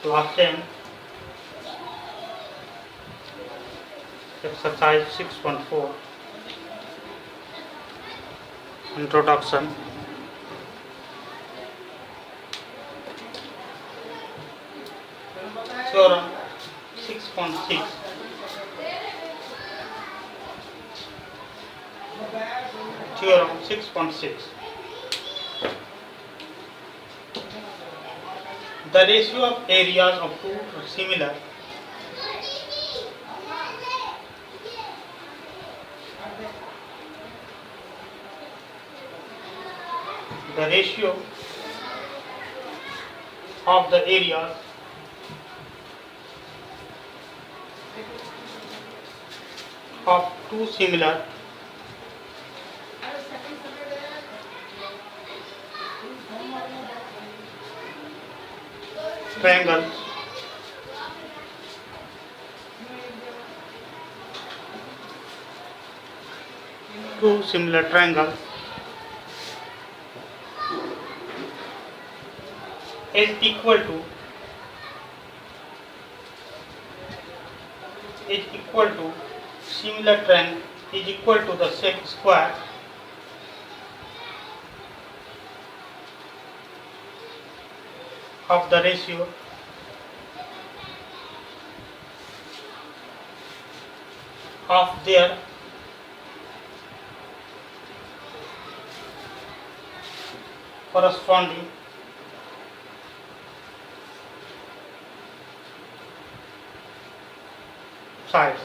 Class 10, exercise 6.4, introduction. Theorem 6.6. Theorem 6.6. The ratio of areas of two similar the ratio of the areas of two similar triangles is equal to similar triangle is equal to the square of the ratio of their corresponding sides.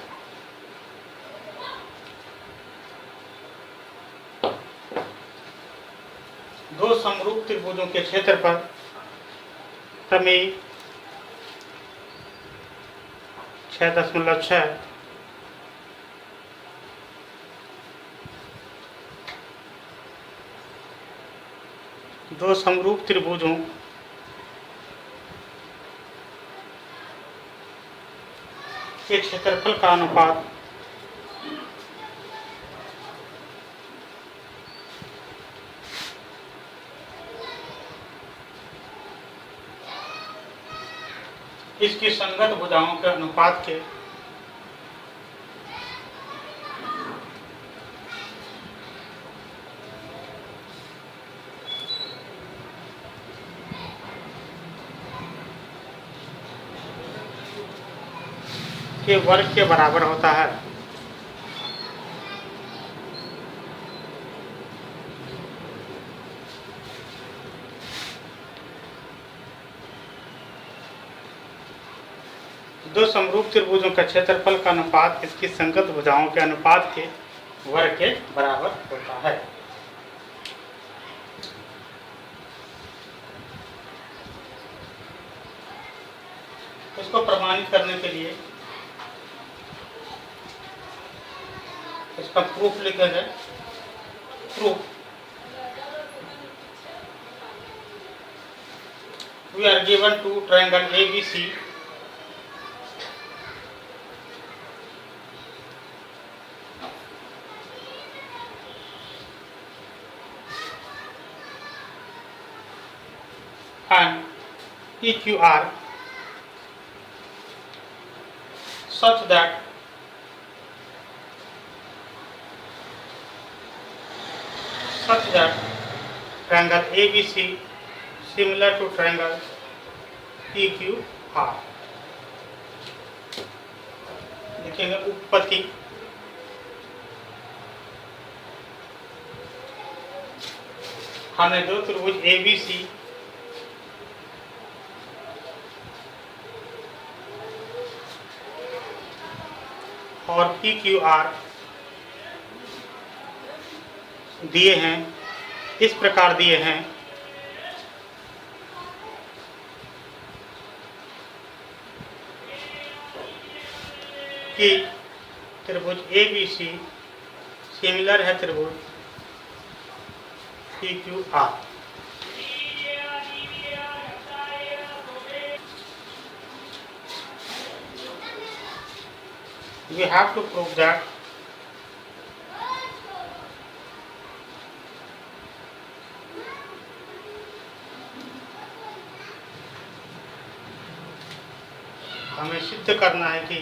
दो समरूप त्रिभुजों के क्षेत्रफल प्रमेय 6.6 दो समरूप त्रिभुजों के क्षेत्रफल का अनुपात इसकी संगत भुजाओं के अनुपात के वर्ग के बराबर होता है। दो समरूप त्रिभुजों का क्षेत्रफल का अनुपात इसकी संगत भुजाओं के अनुपात के वर्ग के बराबर होता है। इसको प्रमाणित करने के लिए इसका प्रूफ लिखेंगे। Proof we are given two triangle ABC and PQR such that triangle ABC similar to triangle PQR। लिखेंगे उपपत्ति हमें दो त्रिभुज ABC और PQR दिए हैं, इस प्रकार दिए हैं कि त्रिभुज ABC सिमिलर है त्रिभुज PQR। We have to prove that हमें सिद्ध करना है कि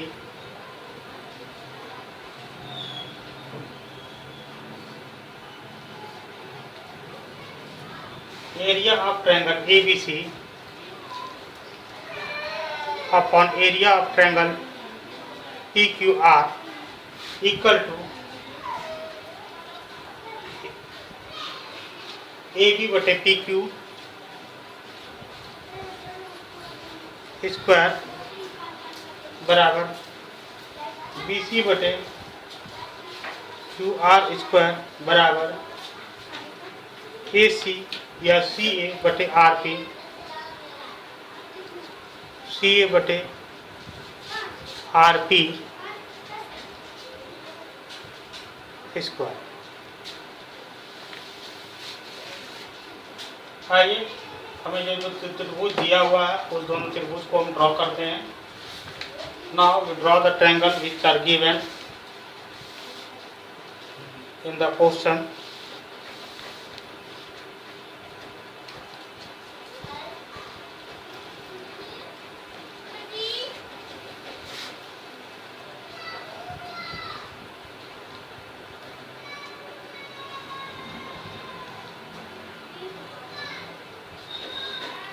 area of triangle ABC upon area of triangle PQR equal to AB बटे PQ स्क्वायर बराबर BC बटे QR स्क्वायर बराबर AC या CA बटे RP, CA बटे RP स्क्वायर। आइए हमें जो त्रिभुज दिया हुआ है उस दोनों त्रिभुज को हम ड्रॉ करते हैं। Now we draw the triangle which are given in the question.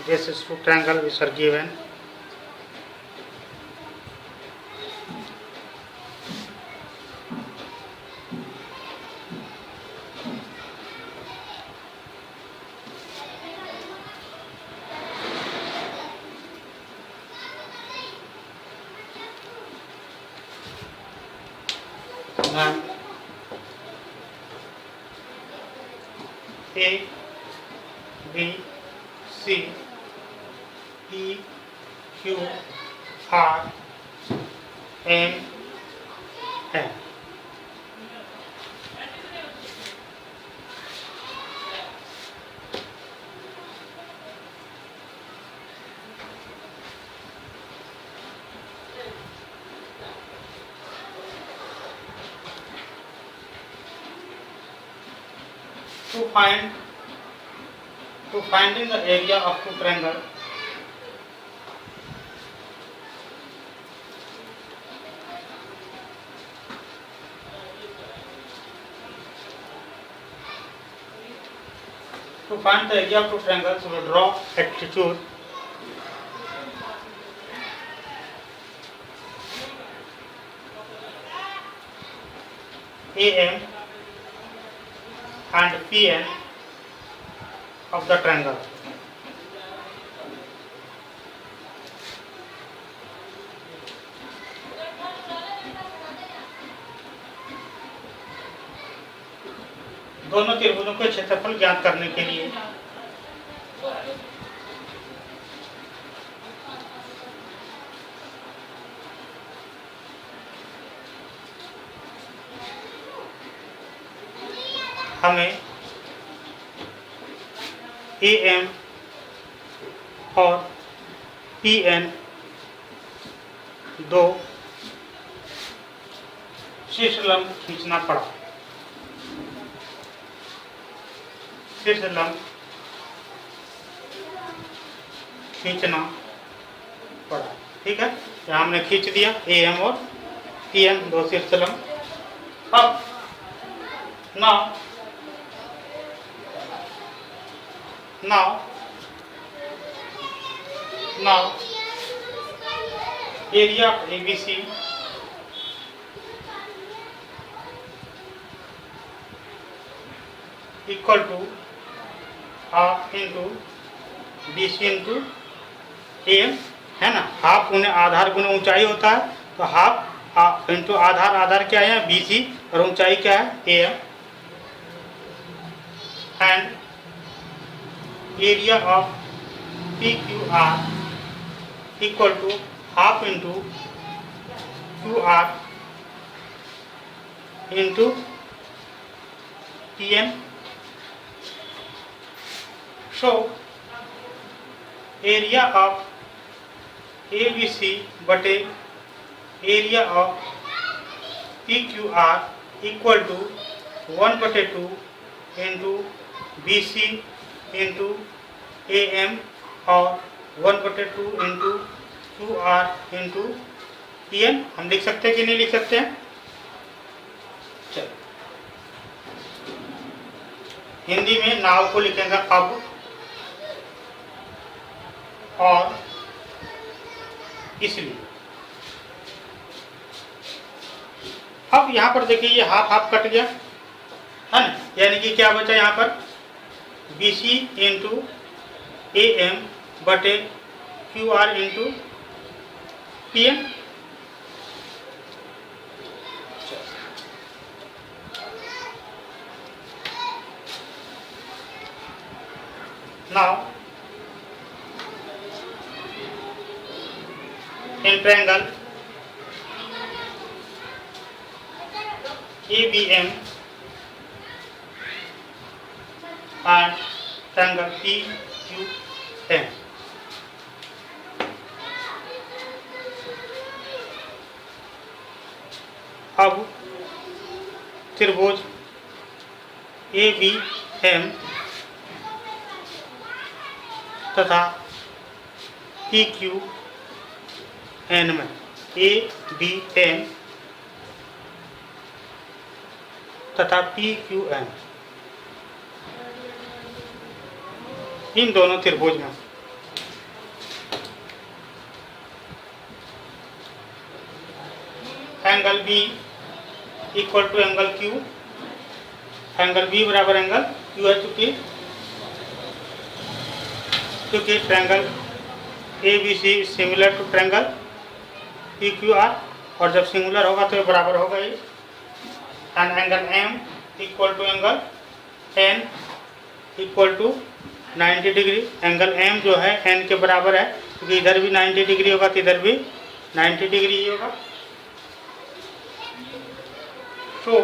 This is two triangle which are given. Then A, B, C, E, Q, R, M, N. To find in the area of two triangle, to find the area of two triangles, we will draw attitude AM and PN of the triangle. दोनों त्रिभुजों के क्षेत्रफल ज्ञात करने के लिए हमें AM और PN दो शीर्षलंब खींचना पड़ा। शीर्षलंब खींचना पड़ा, ठीक है। यहाँ हमने खींच दिया AM और PN दो शीर्षलंब। अब now area of ABC equal to half into BC into AM, है ना। हाफ गुने आधार गुने ऊंचाई होता है, तो हाफ इंटू आधार क्या है BC और ऊंचाई क्या है AM। And area of PQR equal to half into QR into PN। So area of ABC बटे area of PQR equal to 1/2 into BC into AM और 1/2 into Q R into P N. हम लिख सकते हैं कि नहीं लिख सकते हैं? चलो, हिंदी में नाव को लिखेंगे अब और इसलिए। अब यहाँ पर देखिए ये हाफ हाफ कट गया है ना, यानी कि क्या बचा यहाँ पर? B C into A M बटे Q R into P M. Now in triangle ABM and triangle PQM, अब त्रिभुज ABM तथा PQN में ABM तथा PQN इन दोनों त्रिभुज में angle B equal to angle Q, angle B बराबर एंगल Q है, क्योंकि triangle ABC similar to triangle PQR, और जब सिमिलर होगा तो ये बराबर होगा ही। And angle M equal to angle N equal to 90 degree. Angle M जो है N के बराबर है, क्योंकि इधर भी 90 डिग्री होगा तो इधर भी 90 डिग्री ही होगा। तो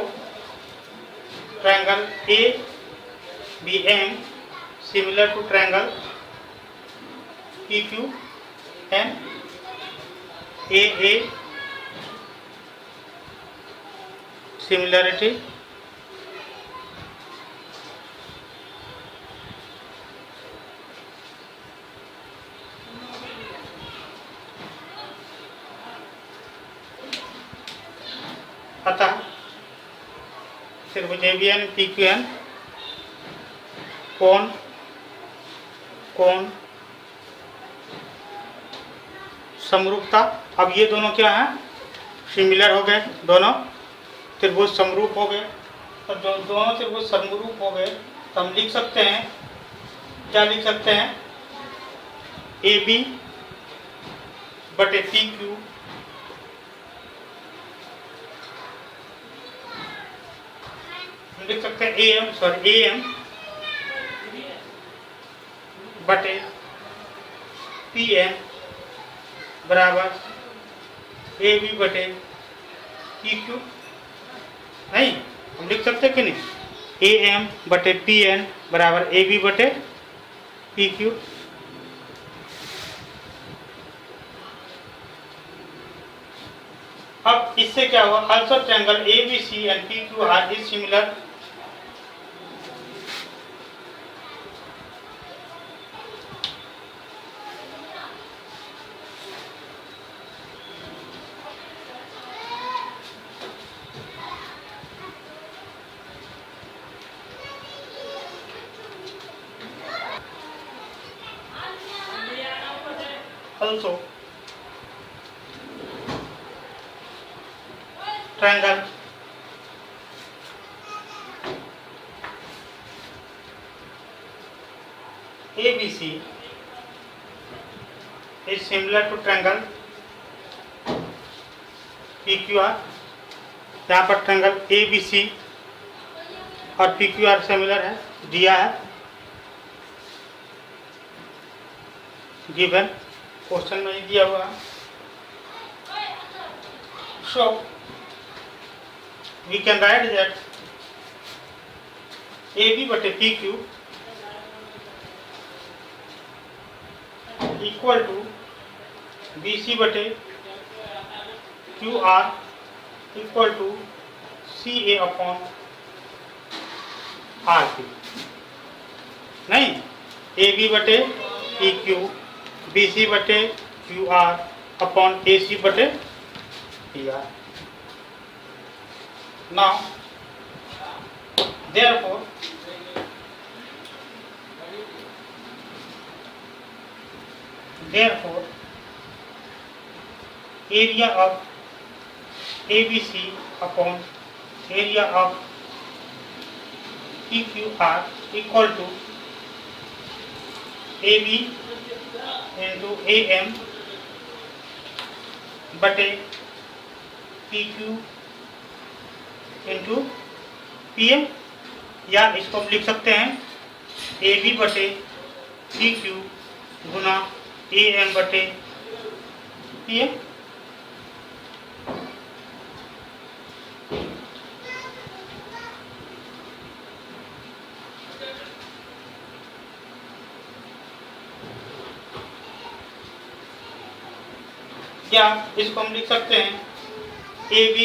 triangle ABM similar to triangle PQN, AA similarity अतः त्रिभुज ABM PQN कोण समरूपता। अब ये दोनों क्या हैं? सिमिलर हो गए, दोनों त्रिभुज समरूप हो गए। तो दोनों त्रिभुज समरूप हो गए तो हम लिख सकते हैं, क्या लिख सकते हैं? AB बटे PQ हम लिख सकते हैं AM बटे PN बराबर AB बटे PQ। नहीं, हम लिख सकते कि नहीं? AM बटे PN बराबर AB बटे PQ। अब इससे क्या हुआ? Also triangle ABC and PQR is similar. Also triangle ABC is similar to triangle PQR। यहाँ पर ट्रायंगल ABC और PQR सिमिलर है, दिया है गिवन क्वेश्चन में ही दिया हुआ है। So we can write that AB बटे PQ इक्वल टू BC बटे QR equal to CA upon RP। नहीं, AB बटे PQ, BC बटे QR, अपॉन AC बटे PR। Now therefore area of ABC upon area of PQR equal to AB into AM बटे PQ into PM, या इसको हम लिख सकते हैं AB बटे PQ गुना AM बटे PM। क्या इसको हम लिख सकते हैं AB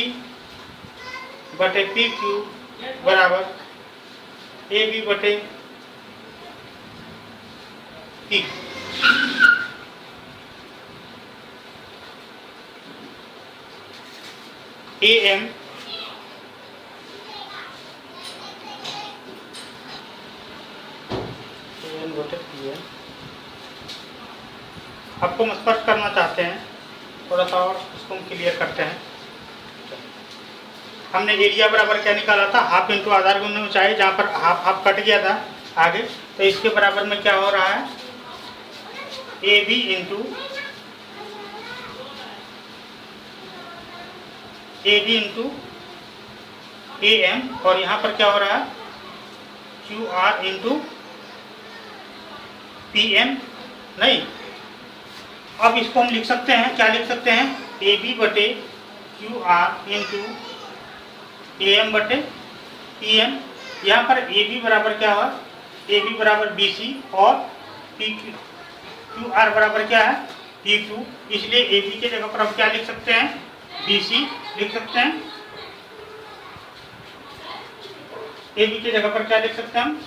बटे PQ बराबर AB बटे PQ। AM बटे PM। आपको हम स्पष्ट करना चाहते हैं, थोड़ा सा और इसको हम क्लियर करते हैं। हमने एरिया बराबर क्या निकाला था, हाफ इंटू आधार गुना ऊंचाई, जहाँ पर हाफ हाफ कट गया था आगे, तो इसके बराबर में क्या हो रहा है AB इंटू AM, और यहाँ पर क्या हो रहा है QR इंटू PM। नहीं, अब इसको हम लिख सकते हैं, क्या लिख सकते हैं AB बटे QR इंटू AM बटे PM। यहाँ पर AB बराबर क्या हुआ, AB बराबर BC और QR बराबर क्या है PQ, इसलिए AB के जगह पर हम क्या लिख सकते हैं BC लिख सकते हैं। AB के जगह पर क्या लिख सकते हैं हम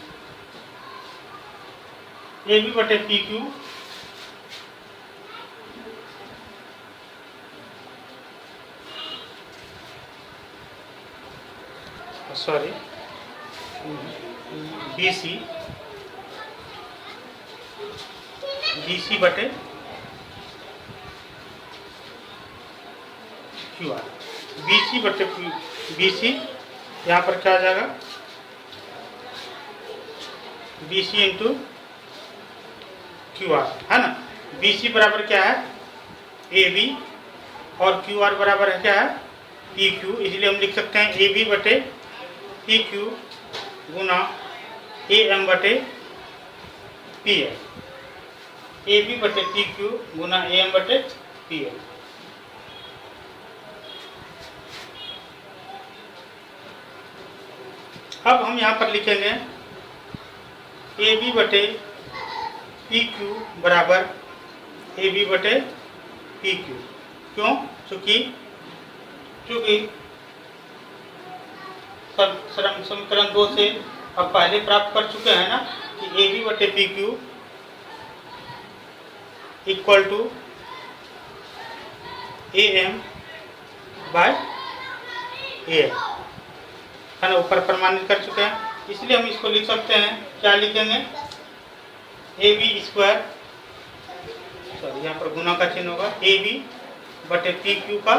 AB बटे PQ सॉरी BC बटे QR। BC बटे BC, यहाँ पर क्या आ जाएगा BC इंटू QR, है ना। BC बराबर क्या है AB और QR बराबर है क्या है PQ, इसलिए हम लिख सकते हैं AB बटे PQ गुना AM बटे PM। AB बटे PQ गुना AM बटे PM। अब हम यहाँ पर लिखेंगे AB बटे PQ बराबर AB बटे PQ। क्यों? चूँकि समीकरण 2 से अब पहले प्राप्त कर चुके हैं ना कि AB बटे PQ equal to AM by AM, है ना, ऊपर प्रमाणित कर चुके हैं। इसलिए हम इसको लिख सकते हैं, क्या लिखेंगे AB स्क्वायर, सॉरी यहाँ पर गुना का चिन्ह होगा, AB बटे PQ का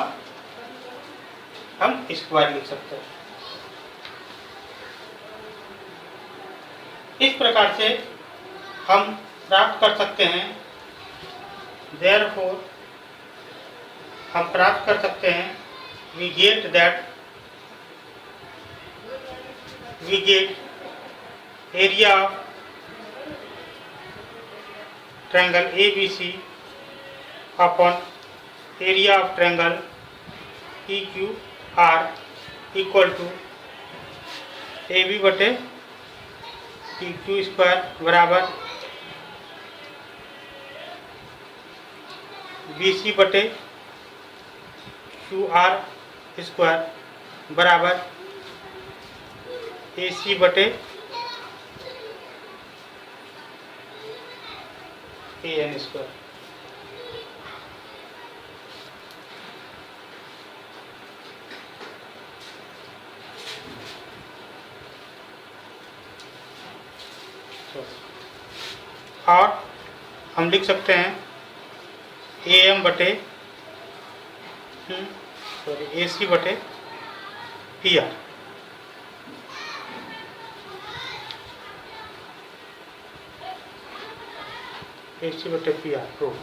हम स्क्वायर लिख सकते हैं। इस प्रकार से हम प्राप्त कर सकते हैं, therefore हम प्राप्त कर सकते हैं we get area of triangle ABC upon area of triangle PQR equal to AB बटे PQ स्क्वायर बराबर BC बटे QR स्क्वायर बराबर AC बटे AN स्क्वायर। और हम लिख सकते हैं AM बटे सॉरी AC बटे PR। AC बटे PR proof.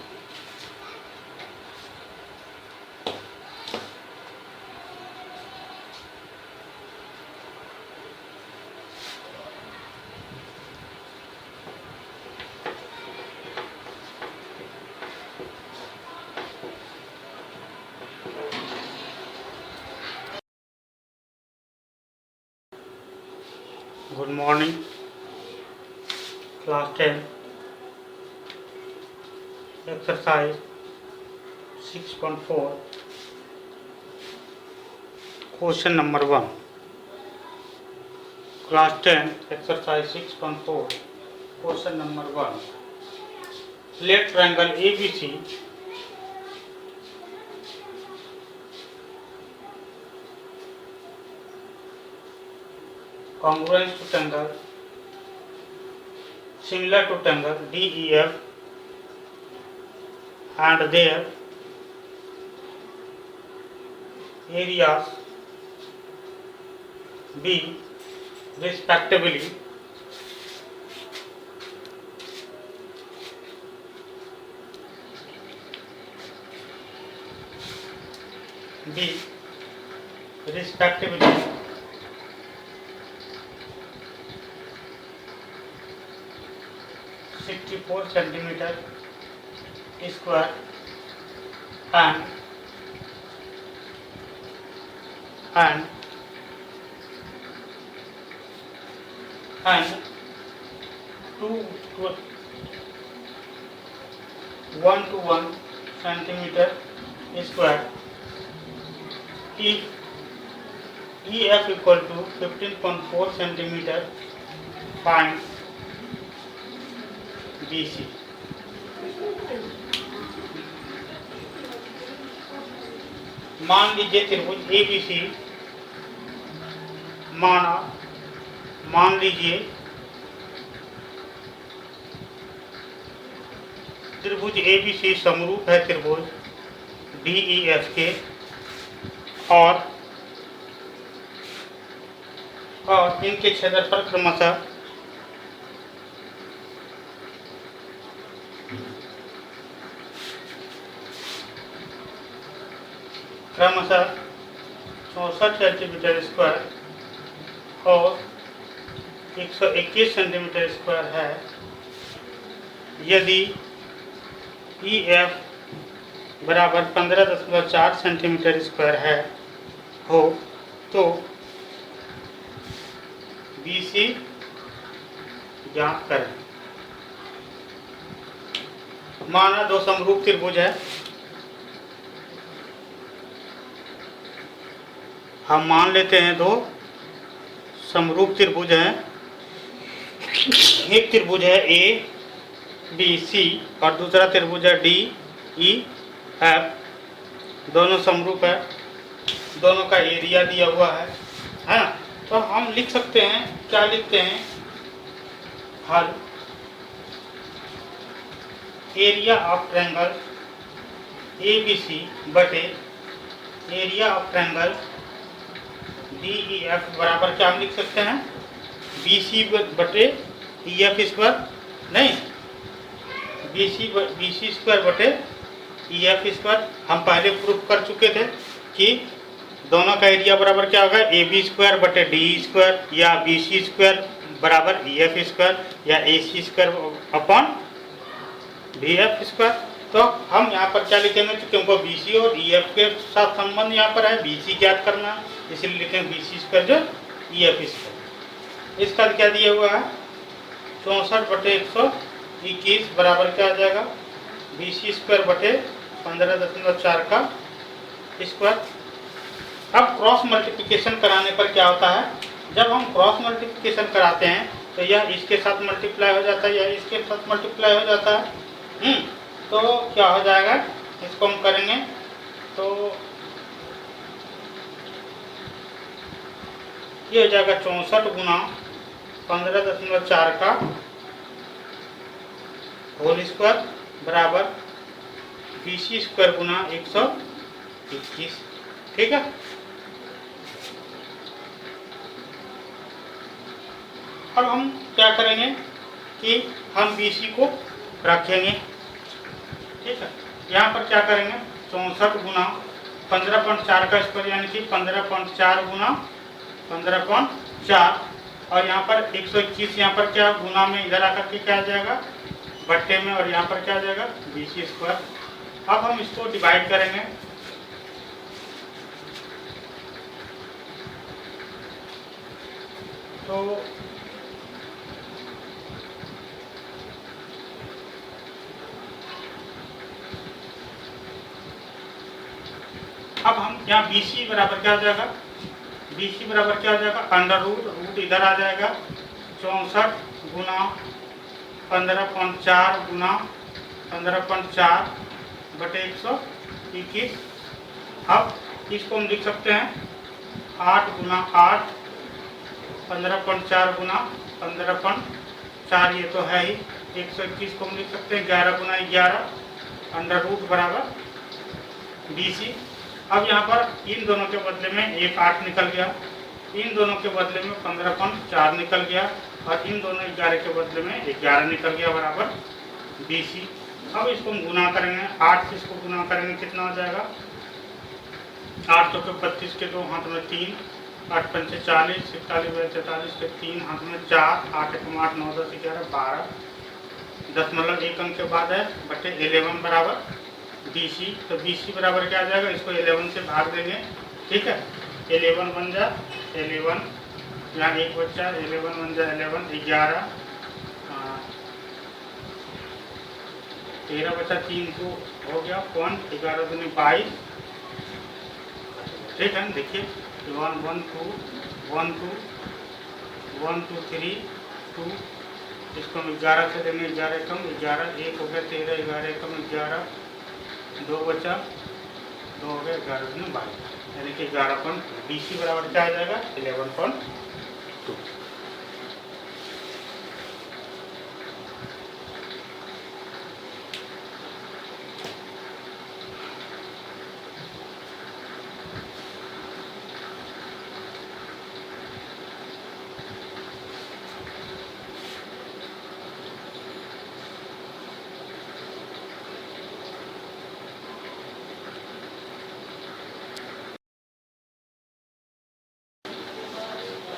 Good morning class 10 exercise 6.4 question number 1। Class 10 exercise 6.4 question number 1। Let triangle ABC congruent to triangle similar to triangle DEF and their areas be respectively be respectively 64 centimeter square and 1 to 1 centimeter square if EF equal to 15.4 centimeter, find BC। मान लीजिए त्रिभुज ABC मान लीजिए त्रिभुज ABC समरूप है त्रिभुज DEF के और इनके क्षेत्रफल क्रमशः क्रमशः 64 सेंटीमीटर स्क्वायर और 121 सेंटीमीटर स्क्वायर है। यदि EF बराबर 15.4 सेंटीमीटर स्क्वायर है हो तो BC ज्ञात करें। माना दो समरूप त्रिभुज है। हम मान लेते हैं दो समरूप त्रिभुज हैं। एक त्रिभुज है ABC और दूसरा त्रिभुज है DEF। दोनों समरूप है, दोनों का एरिया दिया हुआ है ना। तो हम लिख सकते हैं, क्या लिखते हैं, हल एरिया ऑफ ट्रायंगल ABC बटे एरिया ऑफ ट्रायंगल DEF बराबर क्या हम लिख सकते हैं, BC बटे EF स्क्वायर, नहीं BC स्क्वायर बटे EF स्क्वायर। हम पहले प्रूफ कर चुके थे कि दोनों का एरिया बराबर क्या होगा, AB स्क्वायर बटे DE स्क्वायर या BC स्क्वायर बराबर EF स्क्वायर या AC square upon DF square. तो हम यहाँ पर क्या लिखेंगे, क्योंकि BC और EF के साथ संबंध यहाँ पर है, BC ज्ञात करना, इसलिए लिखेंगे BC स्क्वायर जो EF स्क्वायर। इसका क्या दिया हुआ है, 64 बटे 121 बराबर क्या आ जाएगा, BC स्क्वायर बटे 15.4 का स्क्वायर। अब क्रॉस मल्टीप्लिकेशन कराने पर क्या होता है, जब हम क्रॉस मल्टीप्लिकेशन कराते हैं तो यह इसके साथ मल्टीप्लाई हो जाता है, यह इसके साथ मल्टीप्लाई हो जाता है। तो क्या हो जाएगा, इसको हम करेंगे तो ये हो जाएगा 64 गुना 15.4 का होल स्क्वायर बराबर BC स्क्वायर गुना 121। ठीक है। अब हम क्या करेंगे कि हम BC को रखेंगे। ठीक है। यहाँ पर क्या करेंगे 64 गुना 15.4 का स्क्वायर यानी कि 15.4 गुना 15.4 और यहाँ पर 121 यहाँ पर क्या गुना में इधर आकर के क्या आ जाएगा बट्टे में और यहाँ पर क्या आ जाएगा BC स्क्वायर। अब हम इसको डिवाइड करेंगे तो अब हम यहाँ BC बराबर क्या आ जाएगा BC बराबर क्या आ जाएगा अंडर रूट इधर आ जाएगा 64 गुना 15.4 गुना 15.4 बटे 121। अब इसको हम लिख सकते हैं 8 गुना 8 15.4 गुना 15.4 ये तो है ही 121 को हम लिख सकते हैं 11 गुना 11 अंडर रूट बराबर BC। अब यहाँ पर इन दोनों के बदले में एक 8 निकल गया, इन दोनों के बदले में 15.4 निकल गया और इन दोनों 11 के बदले में 11 निकल गया बराबर BC। अब इसको हम गुना करेंगे 8 से इसको गुना करेंगे कितना हो जाएगा 8 तो 32 के 2 हाथ में 3 8 पंचे 40 41 43 के 3 हाथ में 4 8 1 8 9 10 11 12 10 1 अंक के बाद है बटे 11 बराबर BC। तो BC बराबर क्या आ जाएगा इसको 11 से भाग देंगे। ठीक है 11 बन जा 11 यहाँ एक बच्चा 11 बन जा 11 11 13 बचा 3 को हो गया 1 11 दूनी 22। ठीक है देखिए 1 1 2 1 2 1 2 3 2 इसको हम 11 से देंगे 11 कम 11 1 हो गया 13 11 कम 11 2 बचा 2 हो गया 11 में 22 यानी कि 11 BC बराबर क्या आ जाएगा 11.2।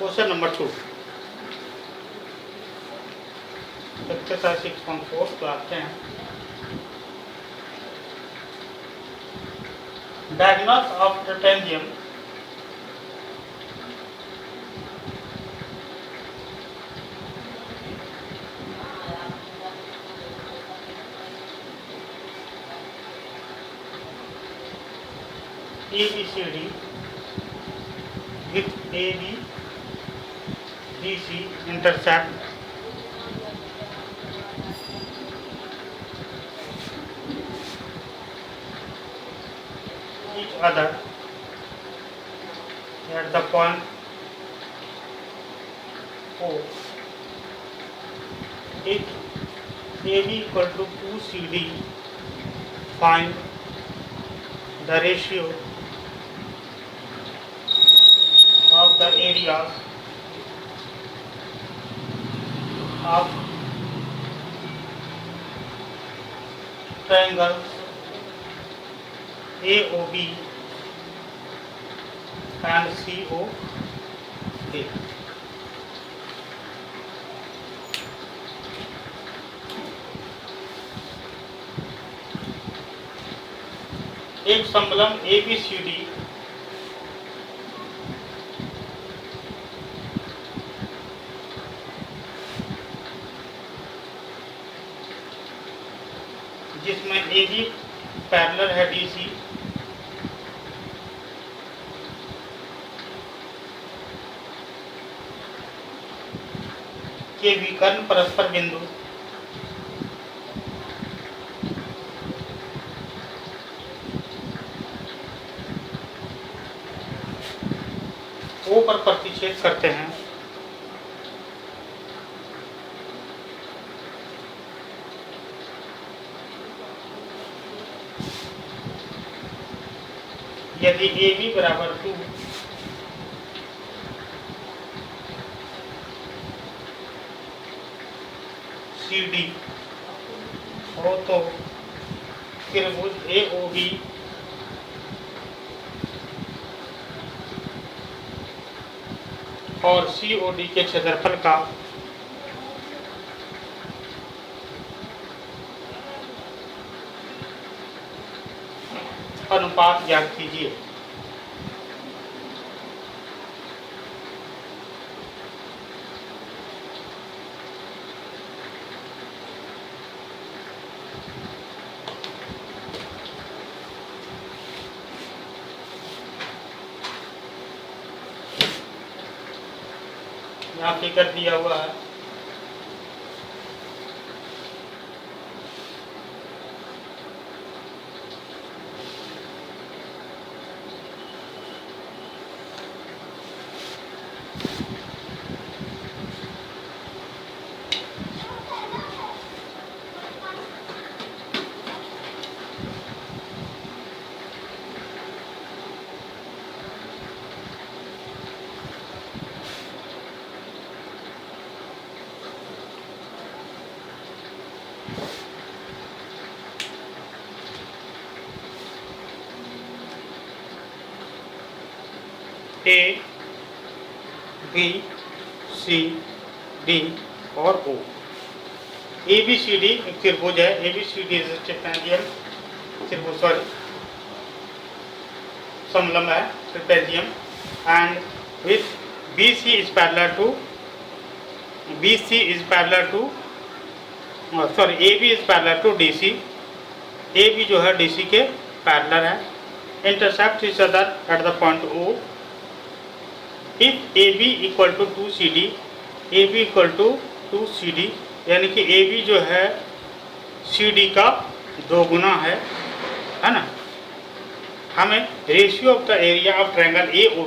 क्वेश्चन नंबर 2 एक्सरसाइज 6.4 तो आते हैं diagnose of trapezium ABCD with AB BC intersect each other at the point O. If AB equal to 2CD, find the ratio of the areas of triangles AOB and COA. एक समलंब ABCD जिसमें AB parallel है DC के विकर्ण परस्पर बिंदु O पर प्रतिच्छेद करते हैं यदि ए बी बराबर 2 सी डी हो तो त्रिभुज ए ओ बी और सी ओ डी के क्षेत्रफल का अनुपात ज्ञात कीजिए। यहाँ फिगर दिया हुआ है। ए बी सी डी और ओ। ए बी सी डी एक त्रिभुज है। A B C D is triangle त्रिभुज, सॉरी समलंब है, trapezium, and with B C is parallel to sorry A B is parallel to D C. A B जो है D C के parallel है। Intersect each other at the point O. If A B equal to 2 C D, A B equal to 2 C D, यानी कि ए B जो है C D का 2 गुना है ना। हमें ratio of the area of triangle A O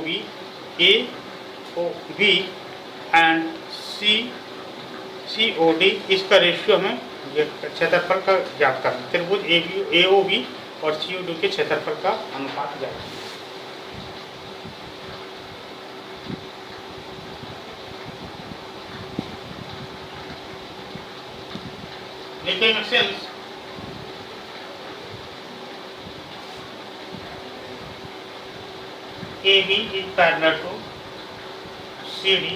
B and C O D, इसका ratio हमें क्षेत्रफल का ज्ञात करना। त्रिभुज ए ओ बी और सी ओ डी के क्षेत्रफल का अनुपात ज्ञात करना। Making sense? AB is parallel to CD,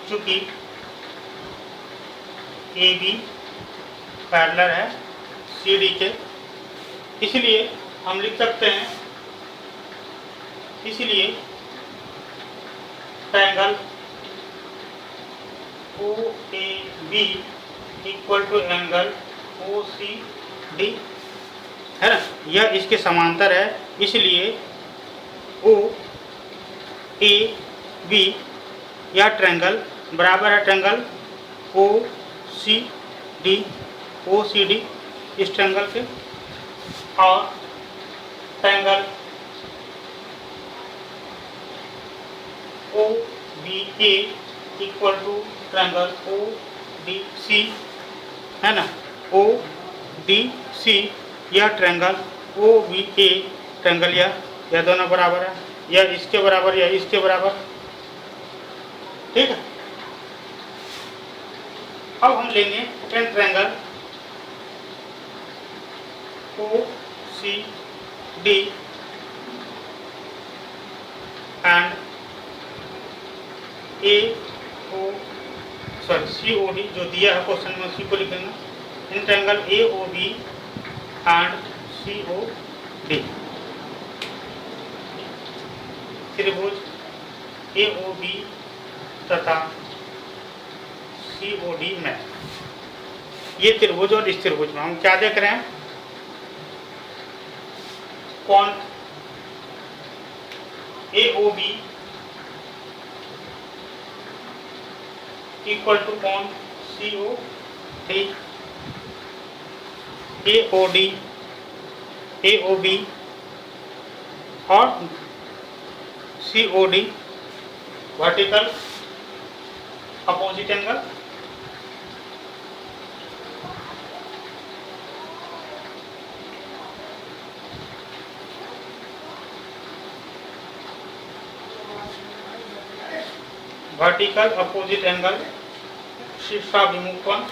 चूंकि AB पैरेलल है CD के, इसलिए हम लिख सकते हैं, इसलिए triangle O A B equal to angle O C D है ना, यह इसके समांतर है। इसलिए ओ ए बी यह ट्रायंगल बराबर है ट्रायंगल ओ सी डी इस ट्रायंगल के, और triangle O B A equal to triangle O D C है ना। ओ डी सी यह triangle O B A triangle यह दोनों बराबर है, यह इसके बराबर या इसके बराबर, ठीक है। अब हम लेंगे second triangle O C D and C O D जो दिया है क्वेश्चन में उसी को लिखेंगे। In triangle A O B and C O D, त्रिभुज ए ओ बी तथा सी ओ डी में, ये त्रिभुज और इस त्रिभुज में हम क्या देख रहे हैं, कोण A O B equal to कोण C O D, A O B और C O D vertical opposite angle, vertical opposite angle, शीर्षाभिमुख कोण।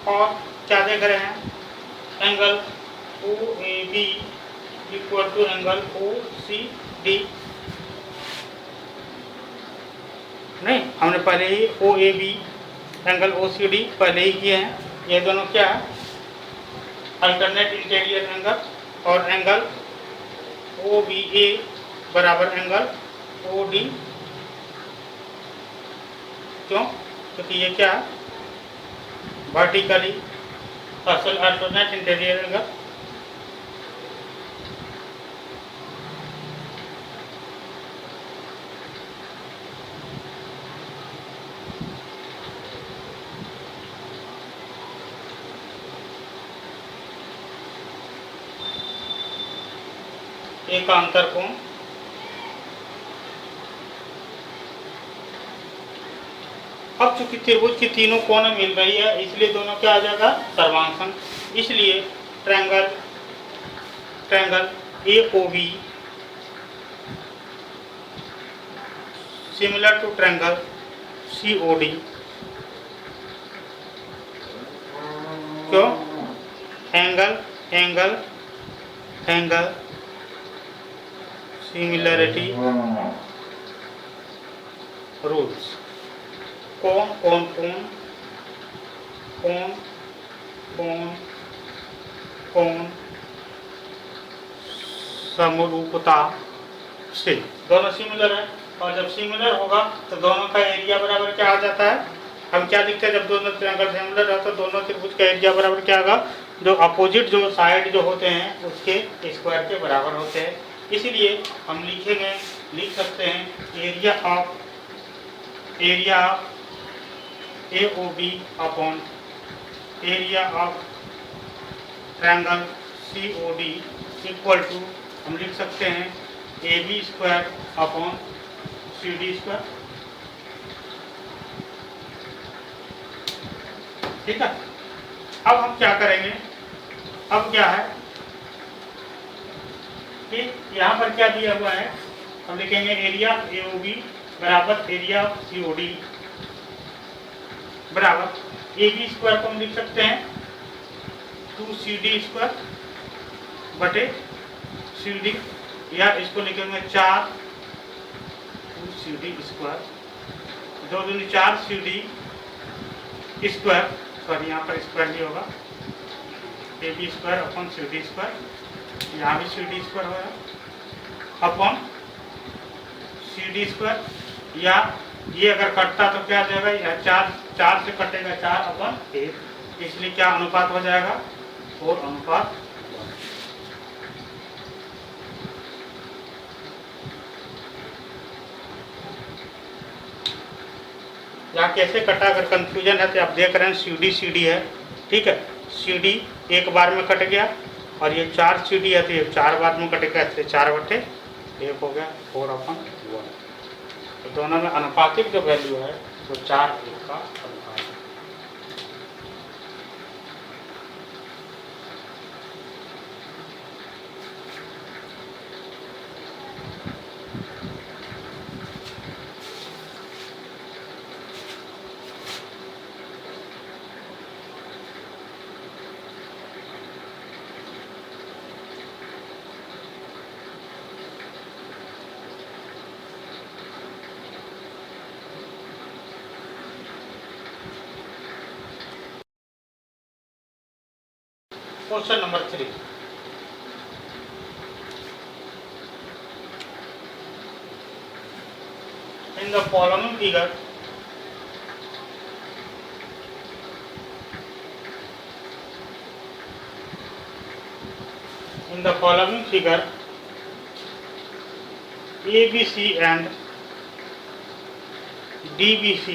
और क्या देख रहे हैं, angle O A B equal to angle O C D. नहीं, हमने पहले ही O A B angle O C D पहले ही किए हैं। ये दोनों क्या है, अल्टरनेट इंटीरियर एंगल, और एंगल ओ बी ए बराबर एंगल ओ डी। क्यों? क्योंकि ये क्या है, वर्टिकली असल अल्टरनेट इंटीरियर एंगल। एकांतर कोण, अब चूंकि त्रिभुज की तीनों कोण मिल रही है इसलिए दोनों क्या आ जाएगा, सर्वांगसम। इसलिए triangle A O B similar to triangle C O D. क्यों? Angle similarity rules. कोण समरूपता से दोनों सिमिलर है, और जब सिमिलर होगा तो दोनों का एरिया बराबर क्या आ जाता है। हम क्या लिखते हैं, जब दोनों ट्रायंगल सिमिलर है तो दोनों त्रिभुज का एरिया बराबर क्या होगा, जो अपोजिट जो साइड जो होते हैं उसके स्क्वायर के बराबर होते हैं। इसलिए हम लिख सकते हैं area of A O B upon area of triangle C O D equal to, हम लिख सकते हैं A B square upon C D square. ठीक है। अब हम क्या करेंगे, अब क्या है कि यहाँ पर क्या दिया हुआ है, हम लिखेंगे एरिया ए ओ बी बराबर एरिया सी ओ डी बराबर ए बी स्क्वायर को हम लिख सकते हैं 2CD स्क्वायर बटे CD, या इसको लिखेंगे 4 2CD स्क्वायर, 2 दूनी 4 CD स्क्वायर, सॉरी यहाँ पर स्क्वायर नहीं होगा, A B square upon CD square, यहाँ भी CD स्क्वायर होगा अपॉन CD स्क्वायर, या ये अगर कटता तो क्या आ जाएगा, यह 4 से कटेगा 4 अपॉन 1, इसलिए क्या अनुपात हो जाएगा, 4 अनुपात 1। यहाँ कैसे कटा, अगर कंफ्यूजन है तो आप देख रहे हैं CD है, ठीक है, CD एक बार में कट गया, और ये 4 CD है तो ये 4 बार में कटेगा, इसलिए 4 बटे 1 हो गया 4/1। तो दोनों में अनुपातिक जो वैल्यू है वो 4:1 का अनुपात है। Question number 3. In the following figure, ABC and DBC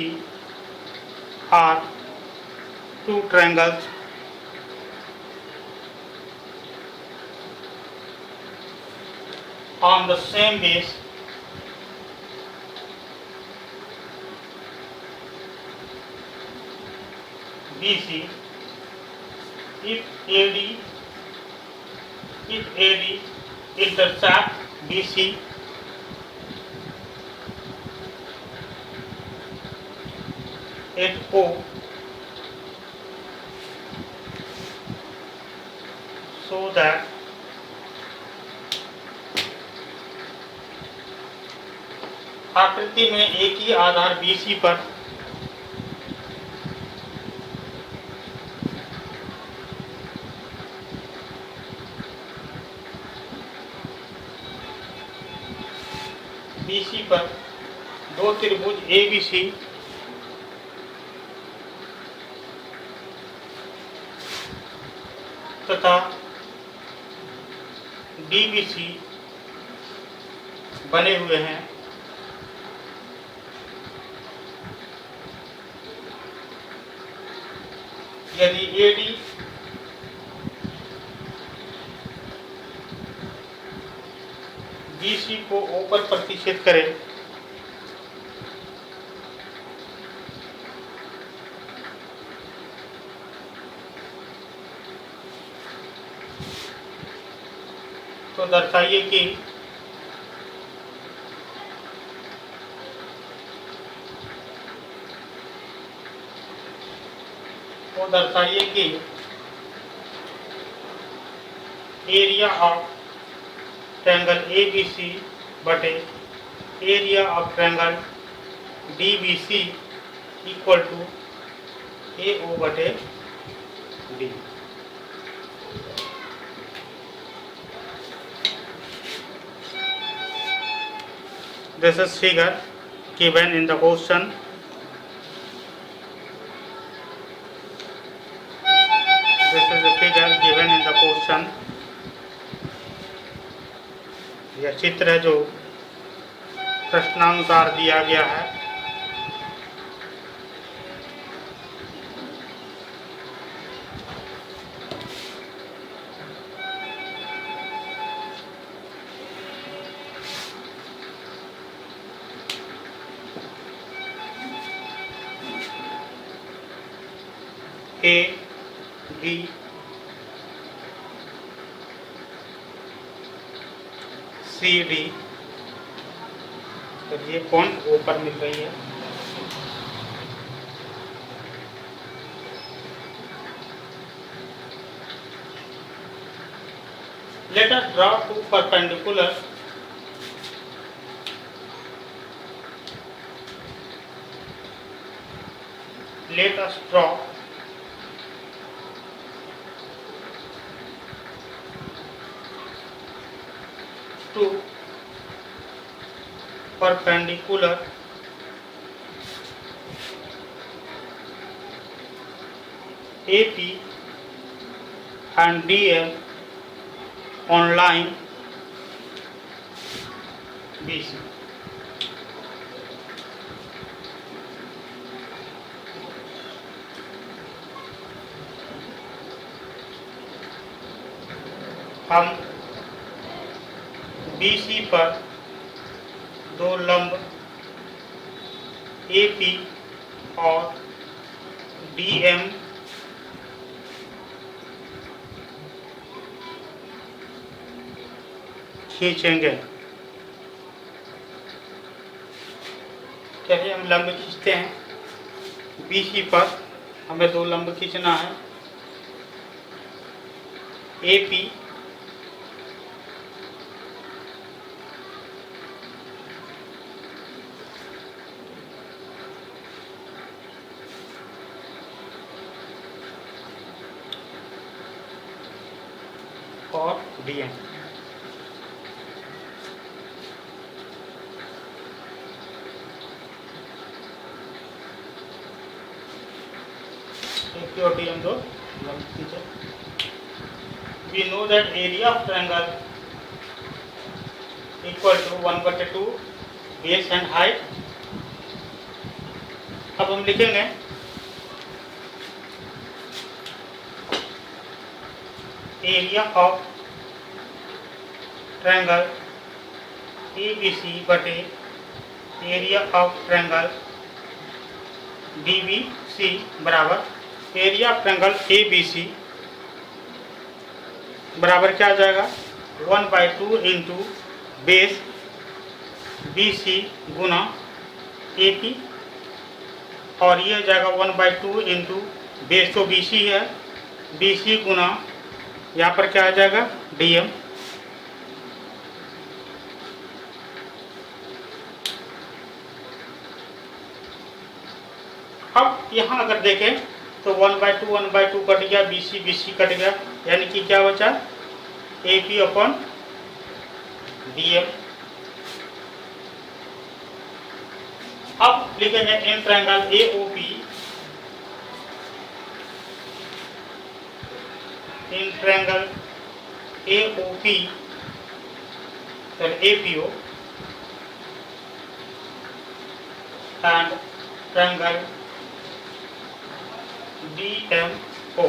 are two triangles on the same base BC if AD if AD intersect BC at O, so that आकृति में एक ही आधार BC पर दो त्रिभुज ABC तथा DBC बने हुए हैं, यदि AD BC को O पर प्रतिच्छेद करे तो दर्शाइए कि एरिया ऑफ ट्रायंगल ABC बटे area of triangle DBC equal to AO बटे D। This is figure given in the question. This is the figure given in the question. यह चित्र है जो प्रश्नानुसार दिया गया है। A B C D, तो ये कौन ऊपर मिल रही है। Let us draw two perpendicular two perpendicular AP and DM on line BC। हम BC पर दो लंब AP और DM खींचेंगे। चलिए हम लंब खींचते हैं। BC पर हमें दो लंब खींचना है, AP और DM। AP और DM दो लंब खींचे। We know that area of triangle equal to 1/2 base and height। अब हम लिखेंगे एरिया ऑफ ट्रायंगल ABC बटे एरिया ऑफ ट्रायंगल DBC बराबर एरिया ऑफ ट्रायंगल ABC बराबर क्या आ जाएगा 1/2 इंटू बेस BC गुना AP, और ये हो जाएगा 1/2 इंटू बेस तो BC है, BC गुना यहाँ पर क्या आ जाएगा DM। अब यहाँ अगर देखें तो 1/2 कट गया, BC कट गया, यानी कि क्या बचा AP अपॉन DM। अब लिखेंगे in triangle AOP, in triangle AOP APO and triangle DMO,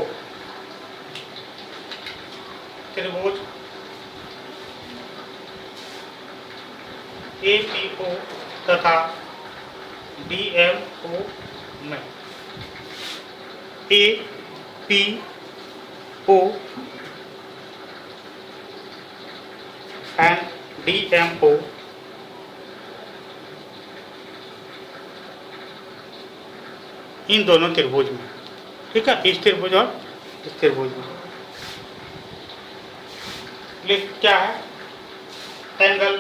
त्रिभुज APO तथा DMO में APO एंड DMO इन दोनों त्रिभुज में, ठीक है, इस त्रिभुज और इस त्रिभुज में क्या है एंगल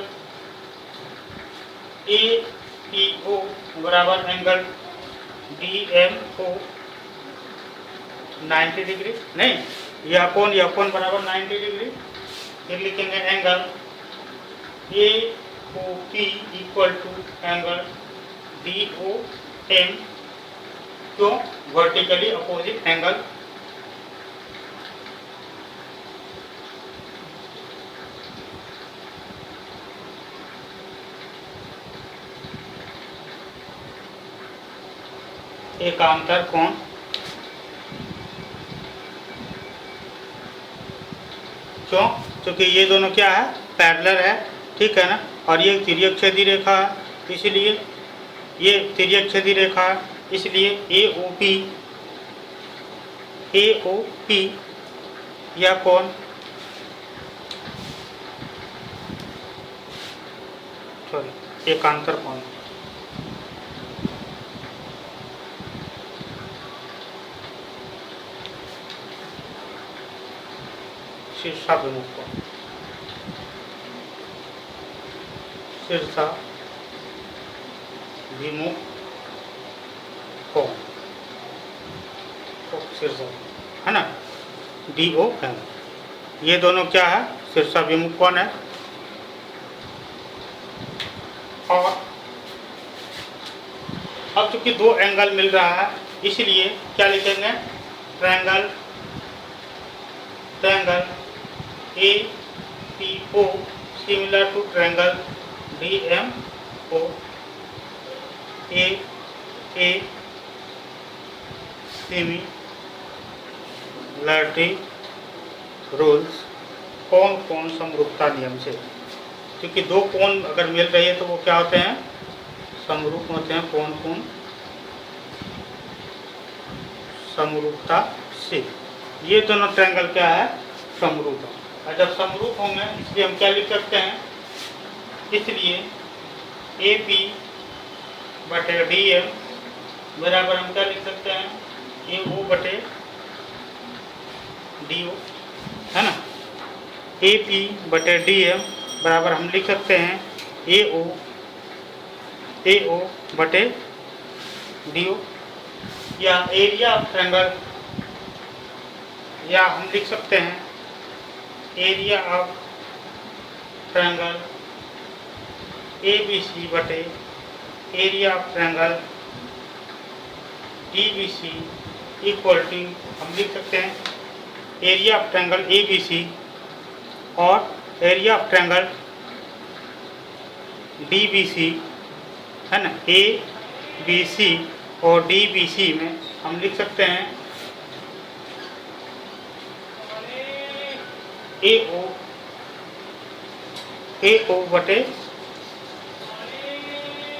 APO बराबर एंगल DMO 90 डिग्री, नहीं यह कोण बराबर 90 डिग्री। फिर लिखेंगे angle AOP equal to angle DOM, तो वर्टिकली अपोजिट एंगल। एकांतर कोण क्यों? क्योंकि ये दोनों क्या है पैरेलल है, ठीक है ना, और ये तिर्यक छेदी रेखा है, इसलिए ये तिर्यक छेदी रेखा है, इसलिए AOP या कोण सॉरी एकांतर कोण शीर्षाभिमुख कोण, शीर्षाभिमुख कोण शीर्षा है ना DOM, ये दोनों क्या है शीर्षाभिमुख कोण है। और अब चूंकि दो एंगल मिल रहा है इसलिए क्या लिखेंगे triangle APO similar to triangle DMO, A similarity rules, कोण समरूपता नियम से, क्योंकि दो कोण अगर मिल रही है तो वो क्या होते हैं समरूप होते हैं, कोण समरूपता से। ये दोनों ट्रायंगल क्या है समरूप है, और जब समरूप होंगे इसलिए हम क्या लिख सकते हैं, इसलिए AP बटे DM बराबर हम क्या लिख सकते हैं AO बटे DO, है ना। AP बटे DM बराबर हम लिख सकते हैं AO बटे DO, या एरिया ऑफ ट्रायंगल, या हम लिख सकते हैं एरिया ऑफ ट्रायंगल ABC बटे area of triangle DBC equal to हम लिख सकते हैं एरिया ऑफ ट्रायंगल ABC और एरिया ऑफ ट्रायंगल DBC, है ना, ABC और DBC में हम लिख सकते हैं AO बटे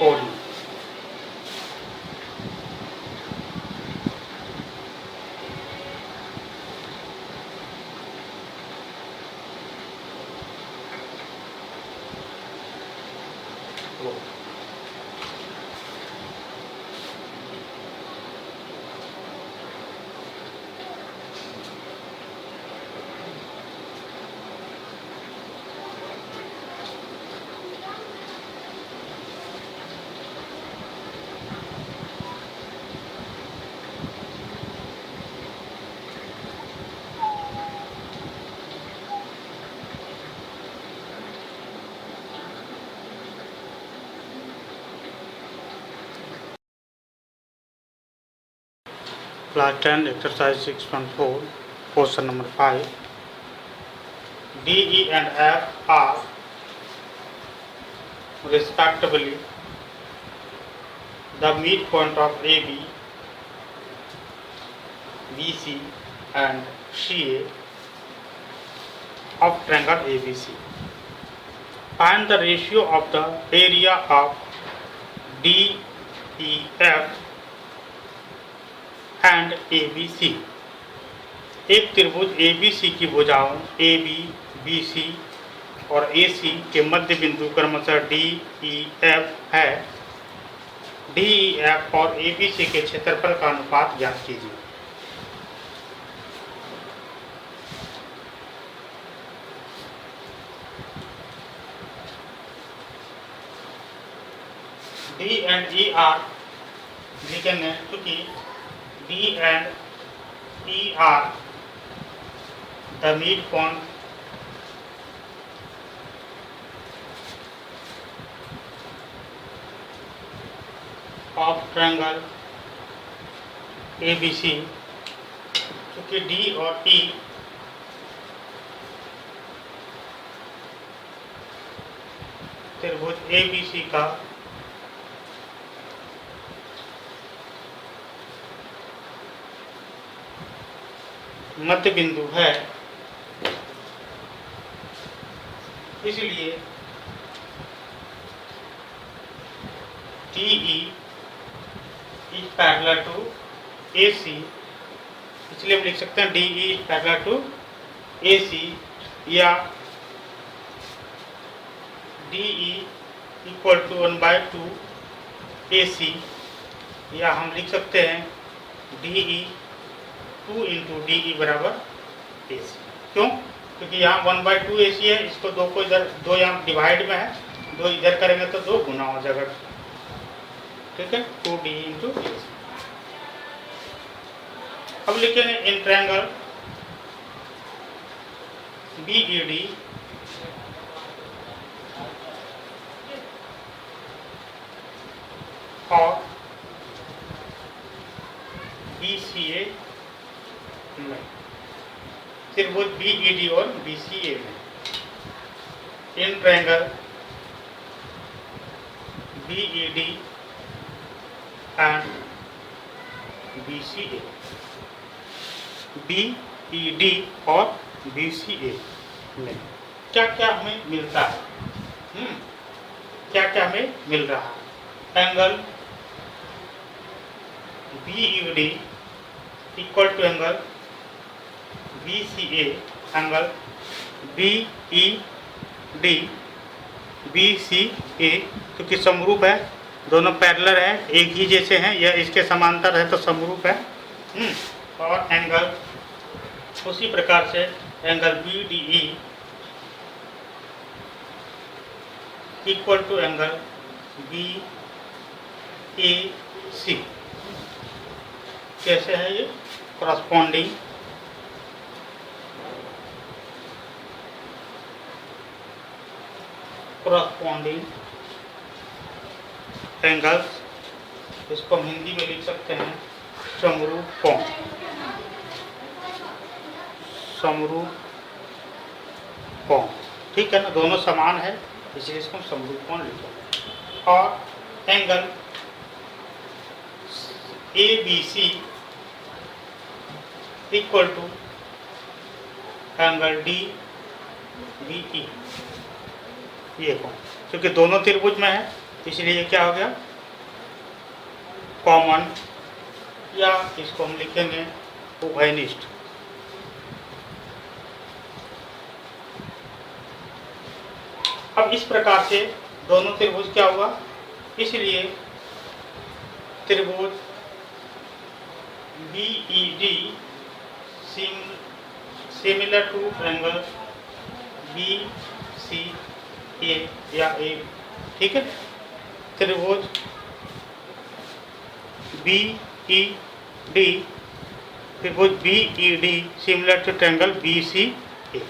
OD। Class 10 exercise 6.4 question number 5. D, E and F are respectively the midpoint of AB, BC and CA of triangle ABC. Find the ratio of the area of DEF and ABC. एक त्रिभुज ABC की भुजाओं AB, BC और AC के मध्य बिंदु क्रमशः DEF है। DEF और ABC के क्षेत्रफल का अनुपात ज्ञात कीजिए। D and E are लिखेंगे क्योंकि D and E are the midpoint of triangle ABC, क्योंकि D और E त्रिभुज ABC का मध्य बिंदु है, इसलिए DE is parallel to AC, इसलिए हम लिख सकते हैं DE is parallel to AC या DE equal to 1/2 AC, या हम लिख सकते हैं DE 2 into DE बराबर AC। क्यों? क्योंकि यहाँ 1/2 AC है, इसको दो को इधर, दो यहाँ डिवाइड में है, दो इधर करेंगे तो दो गुना हो जाएगा। ठीक है, 2D into AC। अब लिखेंगे इन ट्रायंगल BED और BCA में, त्रिभुज BED और BCA में, in triangle BED and BCA, BED और BCA में क्या क्या हमें मिलता है? क्या क्या हमें मिल रहा है? Angle BED equal to angle BCA, angle BED BCA, क्योंकि समरूप है, दोनों पैरेलल है, एक ही जैसे हैं, या इसके समांतर है तो समरूप है। और एंगल उसी प्रकार से angle BDE equal to angle BAC। कैसे है ये? करस्पॉन्डिंग एंगल्स, इसको हम हिंदी में लिख सकते हैं समरूप कोण। समरूप कोण, ठीक है ना, दोनों समान है, इसलिए इसको समरूप कोण लिखेंगे। और angle ABC equal to angle DBE, ये कोण, क्योंकि दोनों त्रिभुज में है, इसलिए ये क्या हो गया? कॉमन, या इसको हम लिखेंगे उभयनिष्ठ। अब इस प्रकार से दोनों त्रिभुज क्या हुआ? इसलिए त्रिभुज BED similar to triangle BCA या A, ठीक है। त्रिभुज BED, त्रिभुज BED similar to triangle BCA।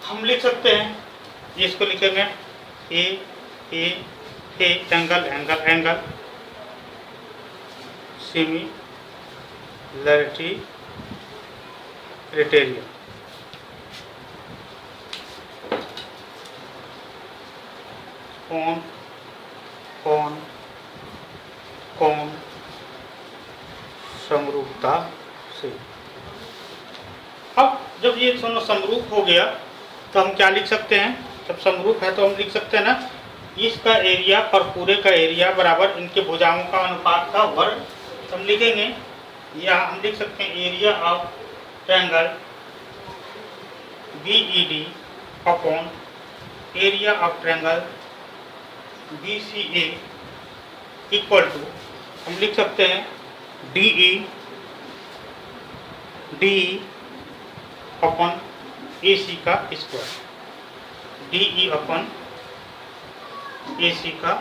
हम लिख सकते हैं, इसको लिखेंगे A angle angle angle similarity criteria. कौन समरूपता से। अब जब ये दोनों समरूप हो गया तो हम क्या लिख सकते हैं, जब समरूप है तो हम लिख सकते हैं ना, इसका एरिया और पूरे का एरिया बराबर इनके भुजाओं का अनुपात का वर्ग हम लिखेंगे, या हम लिख सकते हैं area of triangle BED upon area of triangle BCA equal to, हम लिख सकते हैं DE अपॉन AC का स्क्वायर, DE अपॉन AC का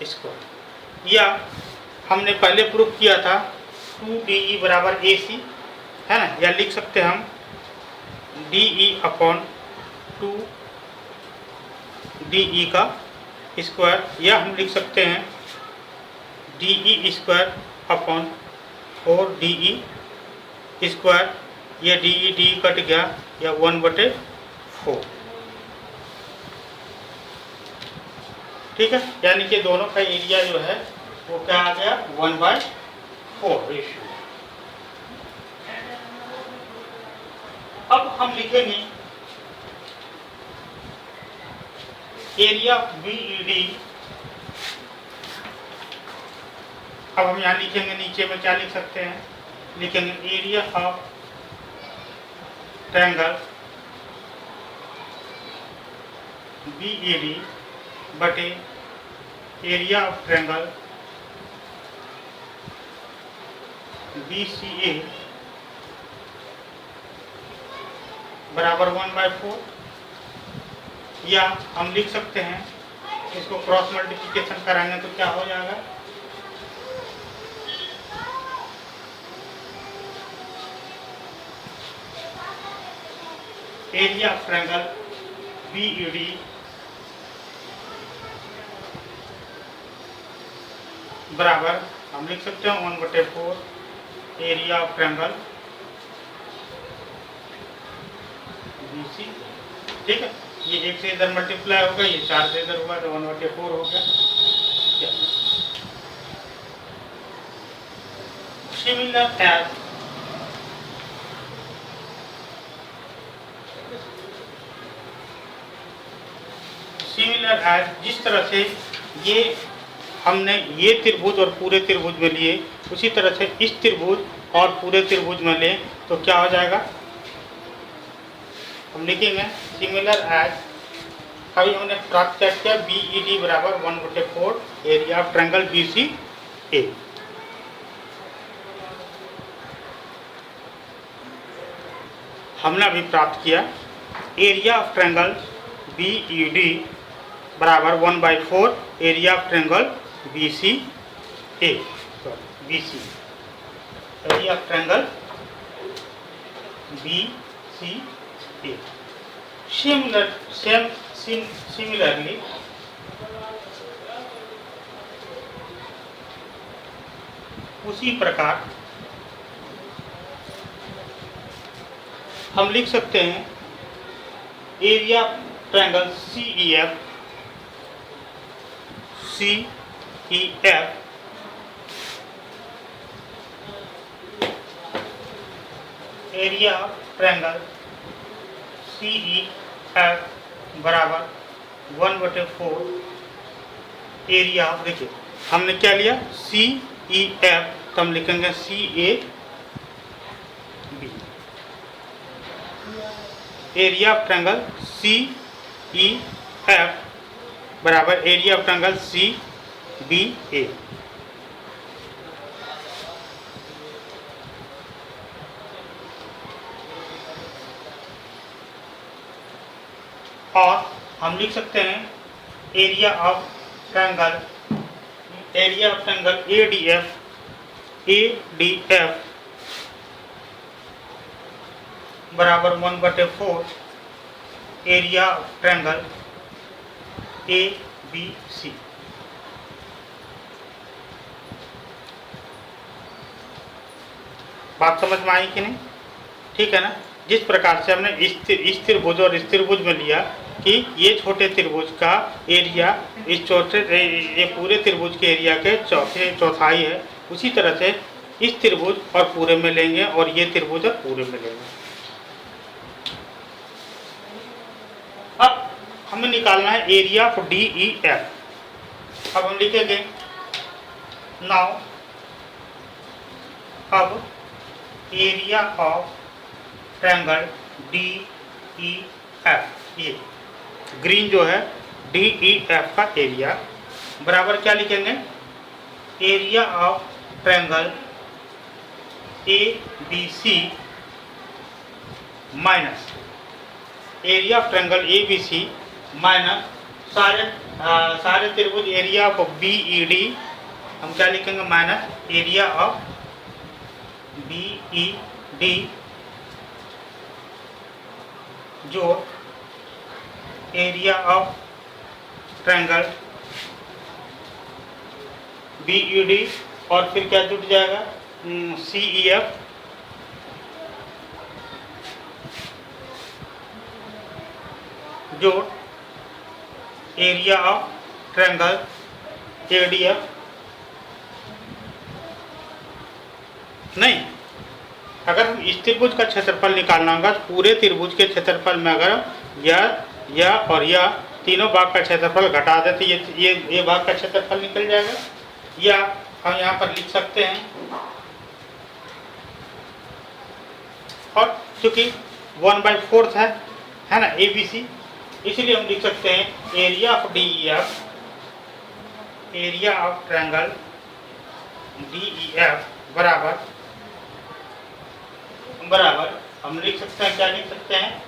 स्क्वायर, या हमने पहले प्रूफ किया था 2DE बराबर AC है ना, या लिख सकते हैं हम DE अपॉन 2DE का स्क्वायर, या हम लिख सकते हैं DE square upon 4DE square, या DE कट गया, या 1/4, ठीक है। यानी कि दोनों का एरिया जो है वो क्या आ गया 1/4 रेशियो। अब हम लिखेंगे एरिया BED। अब हम यहाँ लिखेंगे, नीचे में क्या लिख सकते हैं, लिखेंगे एरिया ऑफ ट्रायंगल BED बटे एरिया ऑफ ट्रायंगल BCA बराबर 1/4, या हम लिख सकते हैं इसको क्रॉस मल्टीप्लिकेशन कराएंगे तो क्या हो जाएगा, एरिया ऑफ ट्रायंगल BED बराबर हम लिख सकते हैं 1/4 एरिया ऑफ ट्रायंगल BC, ठीक है। ये 1 से इधर मल्टीप्लाई होगा, ये 4 से इधर हुआ तो 1/4 हो गया। सिमिलर एज जिस तरह से ये हमने ये त्रिभुज और पूरे त्रिभुज में लिए, उसी तरह से इस त्रिभुज और पूरे त्रिभुज में लें तो क्या हो जाएगा, हम लिखेंगे सिमिलर एज, अभी हमने प्राप्त किया BED बराबर 1/4 एरिया ऑफ ट्रायंगल BCA। हमने अभी प्राप्त किया एरिया ऑफ ट्रायंगल BED बराबर 1/4 area of triangle BC area of triangle BCA। Similarly उसी प्रकार हम लिख सकते हैं area triangle CEF area triangle CEF बराबर 1/4 एरिया, देखिए हमने क्या लिया CEF, तो हम लिखेंगे CAB area of triangle CEF बराबर एरिया ऑफ ट्रायंगल CBA। और हम लिख सकते हैं एरिया ऑफ ट्रायंगल ADF बराबर 1/4 एरिया ऑफ ट्रायंगल ABC। बात समझ में आई कि नहीं? ठीक है ना। जिस प्रकार से हमने इस त्रिभुज और इस त्रिभुज में लिया कि ये छोटे त्रिभुज का एरिया इस ये पूरे त्रिभुज के एरिया के चौथाई है, उसी तरह से इस त्रिभुज और पूरे में लेंगे और ये त्रिभुज और पूरे में लेंगे। अब हमें निकालना है area of D E F. अब हम लिखेंगे नाउ, अब area of triangle D E F, ये ग्रीन जो है डी ई एफ का एरिया बराबर क्या लिखेंगे, area of triangle A B C minus area of triangle A B C minus सारे त्रिभुज area of B E D, हम क्या लिखेंगे minus area of B E D जो area of triangle B E D और फिर क्या जुट जाएगा सी ई एफ जो area of triangle A D F. नहीं, अगर हम इस त्रिभुज का क्षेत्रफल निकालना होगा तो पूरे त्रिभुज के क्षेत्रफल में अगर यह और यह तीनों भाग का क्षेत्रफल घटा देते ये भाग का क्षेत्रफल निकल जाएगा। या हम यहाँ पर लिख सकते हैं, और चूंकि 1/4 है ना ए बी सी, इसलिए हम लिख सकते हैं area of D E F, area of triangle D E F बराबर हम लिख सकते हैं, क्या लिख सकते हैं,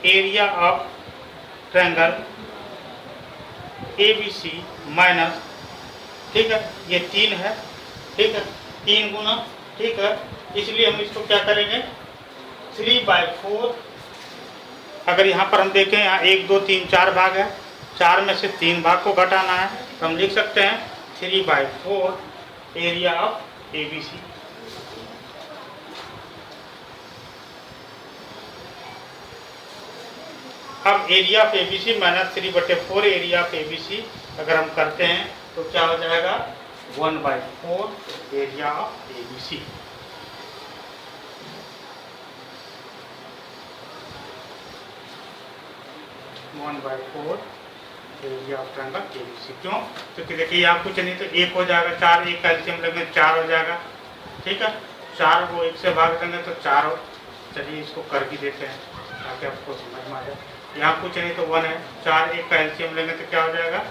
area of triangle A B C minus, ठीक है, ये 3 है, ठीक है, 3 गुना, ठीक है, इसलिए हम इसको क्या करेंगे 3/4। अगर यहाँ पर हम देखें, यहाँ 1 2 3 4 भाग है, 4 में से 3 भाग को घटाना है, तो हम लिख सकते हैं 3/4 area of A B C. अब area of A B C minus 3/4 area of A B C अगर हम करते हैं तो क्या हो जाएगा 1/4 area of A B C. Area of triangle A B C. क्यों? क्योंकि देखिए यहाँ कुछ नहीं तो 1 हो जाएगा, 4 1 का एलसीएम लेंगे 4 हो जाएगा, ठीक है, 4 को 1 से भाग देंगे तो 4 हो। चलिए इसको कर भी देते हैं ताकि आपको समझ में आ जाए। यहाँ कुछ नहीं तो 1 है, 4 1 का एलसीएम लेंगे तो क्या हो जाएगा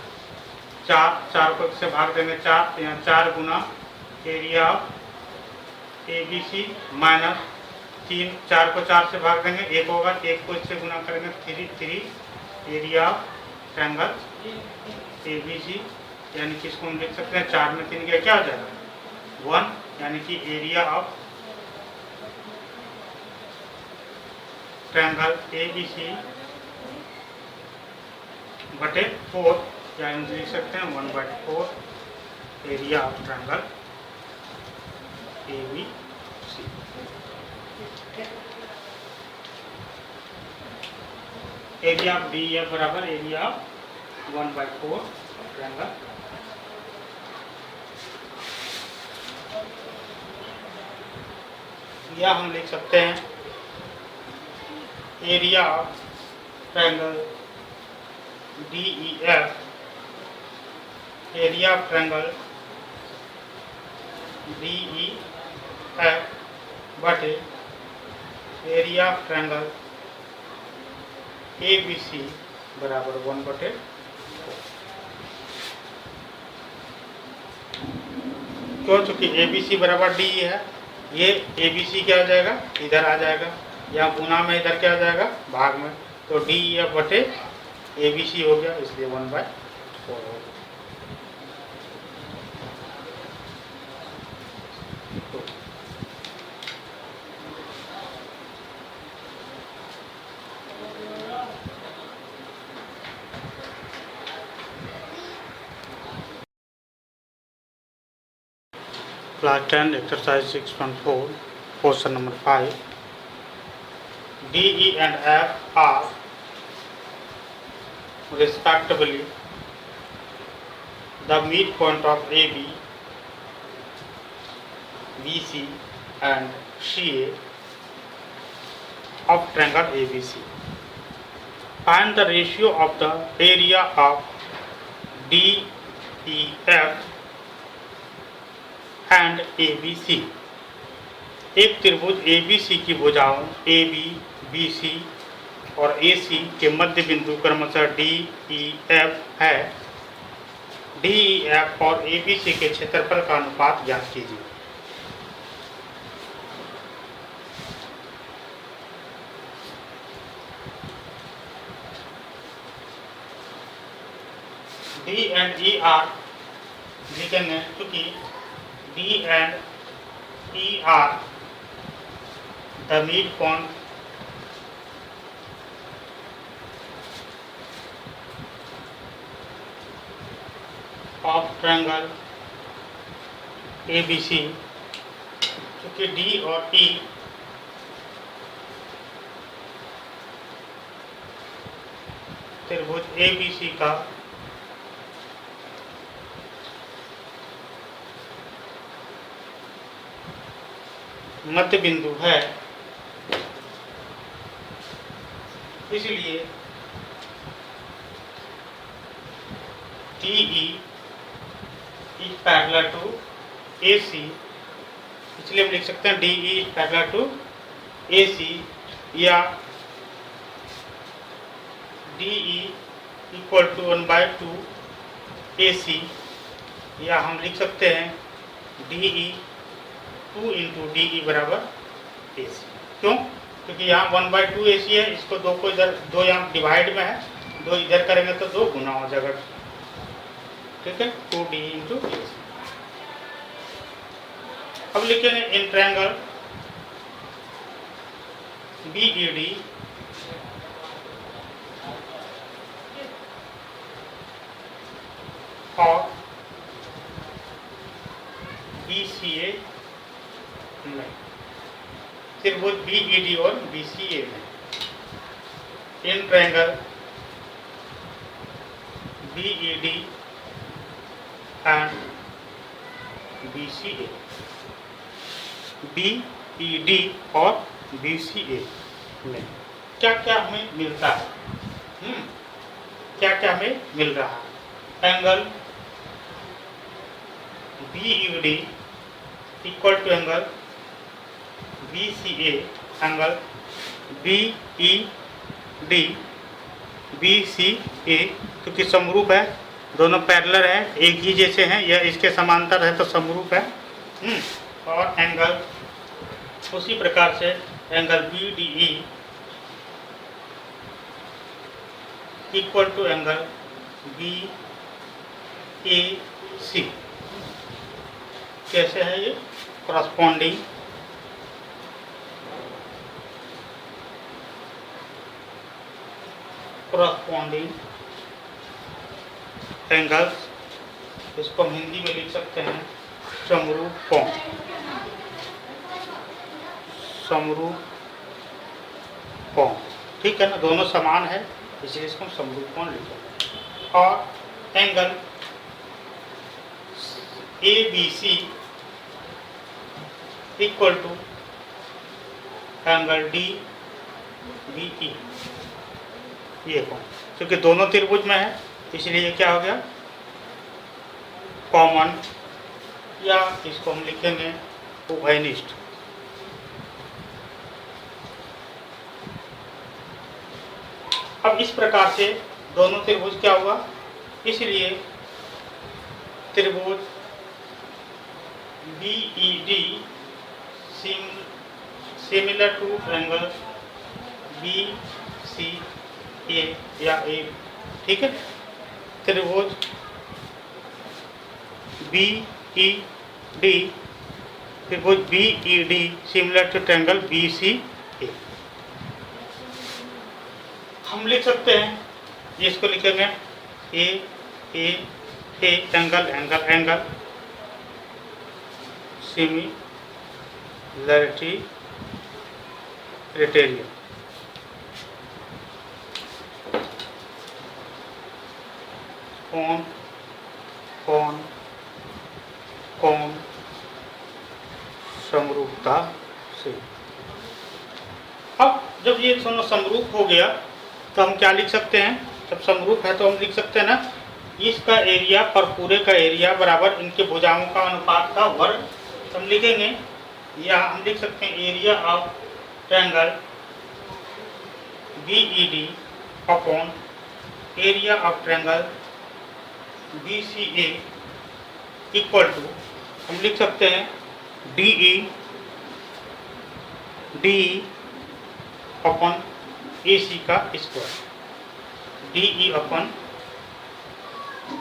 4 को 1 से भाग देंगे 4, तो यहाँ 4 गुना area of A B C minus 3, 4 को 4 से भाग देंगे 1 होगा, 1 को 1 से गुना करेंगे 3 area of triangle A B C, यानी कि इसको हम लिख सकते हैं 4 में 3 गया क्या हो जाएगा 1, यानी कि area of triangle A B C बटे 4, यानी लिख सकते हैं 1/4 area of triangle A B C. Area of D F बराबर एरिया ऑफ 1/4 ट्रायंगल। या हम लिख सकते हैं area of triangle D E F, area of triangle D E F बटे area of triangle A B C बराबर 1/4। क्यों? चूंकि ए बी सी बराबर डी है, ये ए बी सी क्या हो जाएगा इधर आ जाएगा, यहाँ गुना में इधर क्या आ जाएगा भाग में, तो डी एफ बटे ए बी सी हो गया, इसलिए 1/4 हो गया। Class 10 exercise 6.4 question number 5. D, E and F are respectively the midpoint of AB, BC and CA of triangle ABC. Find the ratio of the area of DEF and ABC। एक त्रिभुज ABC की भुजाओं AB, BC और AC के मध्य बिंदु क्रमशः DEF है। DEF और ABC के क्षेत्रफल का अनुपात ज्ञात कीजिए। D and E are लिखेंगे क्योंकि D and E are the midpoint of triangle ABC। क्योंकि D और E त्रिभुज ABC का मध्य बिंदु है, इसलिए DE is parallel to AC। इसलिए हम लिख सकते हैं DE is parallel to AC या DE equal to 1/2 AC या हम लिख सकते हैं DE 2 into DE बराबर AC। क्यों? क्योंकि यहाँ 1/2 AC है, इसको दो को इधर, दो यहाँ डिवाइड में है, दो इधर करेंगे तो दो गुना हो जाएगा। ठीक है, 2D into AC। अब लिखेंगे इन ट्रायंगल BED और BCA में, त्रिभुज BED और BCA में, in triangle BED and BCA, BED और BCA में क्या क्या हमें मिलता है? क्या क्या हमें मिल रहा है? Angle BED equal to angle BCA, angle BED BCA, क्योंकि समरूप है, दोनों पैरेलल है, एक ही जैसे हैं, यह इसके समांतर है तो समरूप है। और एंगल उसी प्रकार से angle BDE equal to angle BAC। कैसे है ये? करस्पॉन्डिंग एंगल्स, इसको हम हिंदी में लिख सकते हैं समरूप कोण। समरूप कोण, ठीक है ना, दोनों समान है इसलिए इसको हम समरूप कोण लिखेंगे। और angle ABC equal to angle DBE, ये कोण, क्योंकि दोनों त्रिभुज में है इसलिए ये क्या हो गया? कॉमन, या इसको हम लिखेंगे उभयनिष्ठ। अब इस प्रकार से दोनों त्रिभुज क्या हुआ? इसलिए त्रिभुज BED similar to angle BCA या A, ठीक है। त्रिभुज BED त्रिभुज BED similar to triangle BCA। हम लिख सकते हैं, इसको लिखेंगे A angle angle angle similarity criteria. कौन कौन कौन समरूपता से। अब जब ये दोनों समरूप हो गया तो हम क्या लिख सकते हैं, जब समरूप है तो हम लिख सकते हैं ना, इसका एरिया और पूरे का एरिया बराबर इनके भुजाओं का अनुपात का वर्ग। हम लिखेंगे, या हम लिख सकते हैं area of triangle BED upon area of triangle BCA equal to, हम लिख सकते हैं DE अपॉन AC का स्क्वायर, DE अपॉन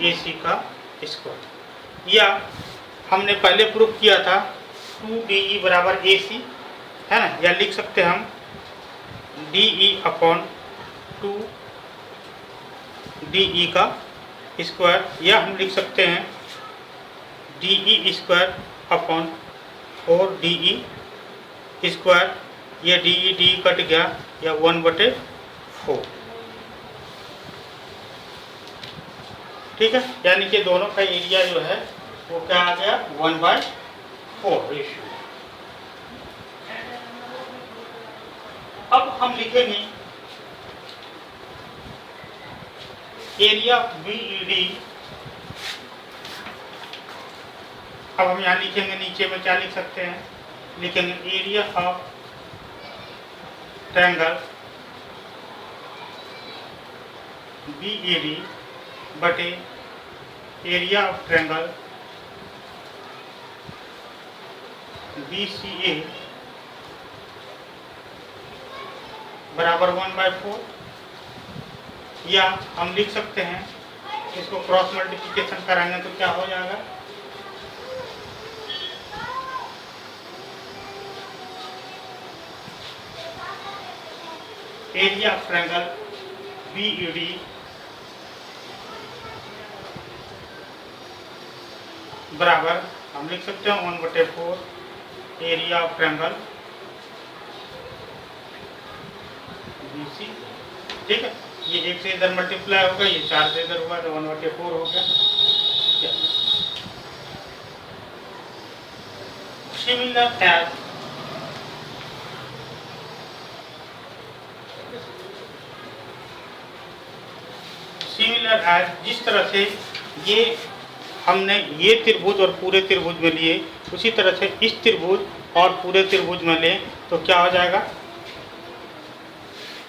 AC का स्क्वायर। या हमने पहले प्रूफ किया था 2DE बराबर AC है ना, या लिख सकते हैं हम DE अपॉन 2DE का स्क्वायर, या हम लिख सकते हैं DE square upon 4DE square. ये DE कट गया, या 1/4। ठीक है, यानी कि दोनों का एरिया जो है वो क्या आ गया, 1/4 रेशियो। अब हम लिखेंगे एरिया BED। अब हम यहाँ लिखेंगे, नीचे में क्या लिख सकते हैं, लिखेंगे एरिया ऑफ ट्रायंगल BED बटे एरिया ऑफ ट्रायंगल BCA बराबर 1/4। या हम लिख सकते हैं, इसको क्रॉस मल्टीप्लिकेशन कराएंगे तो क्या हो जाएगा, एरिया ऑफ ट्रायंगल BED बराबर हम लिख सकते हैं 1/4 एरिया ऑफ ट्रायंगल BC। ठीक है, ये 1 से इधर मल्टीप्लाई होगा, ये 4 से इधर हुआ तो 1/4 हो गया। सिमिलर एज जिस तरह से ये हमने ये त्रिभुज और पूरे त्रिभुज में लिए, उसी तरह से इस त्रिभुज और पूरे त्रिभुज में लें तो क्या हो जाएगा,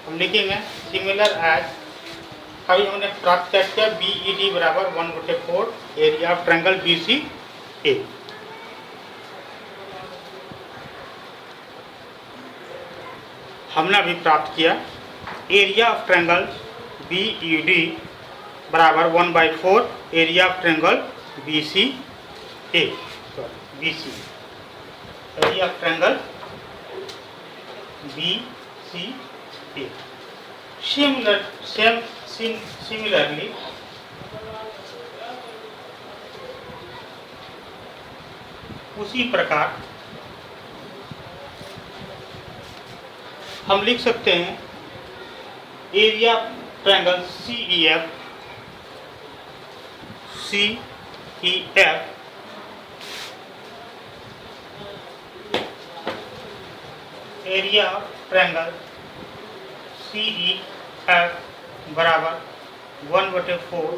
हम लिखेंगे सिमिलर एज। अभी हमने प्राप्त किया BED बराबर 1/4 एरिया ऑफ ट्रायंगल BCA। हमने अभी प्राप्त किया एरिया ऑफ ट्रायंगल BED बराबर 1/4 area of triangle BCA, area of triangle BCA। Similarly उसी प्रकार हम लिख सकते हैं area triangle CEF area triangle CEF बराबर 1/4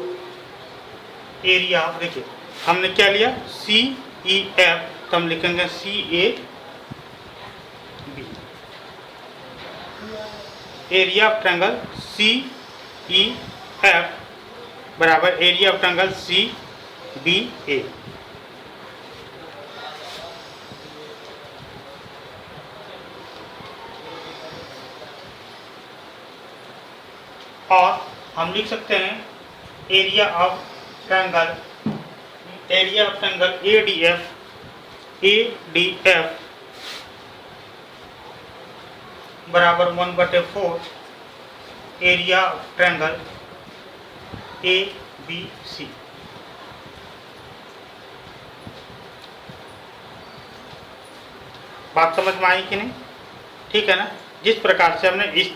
एरिया। देखिए हमने क्या लिया CEF, तो हम लिखेंगे CAB area of triangle CEF बराबर एरिया ऑफ ट्रायंगल CBA। और हम लिख सकते हैं एरिया ऑफ ट्रायंगल ADF बराबर 1/4 एरिया ऑफ ट्रायंगल ABC। बात समझ में आई कि नहीं? ठीक है ना। जिस प्रकार से हमने इस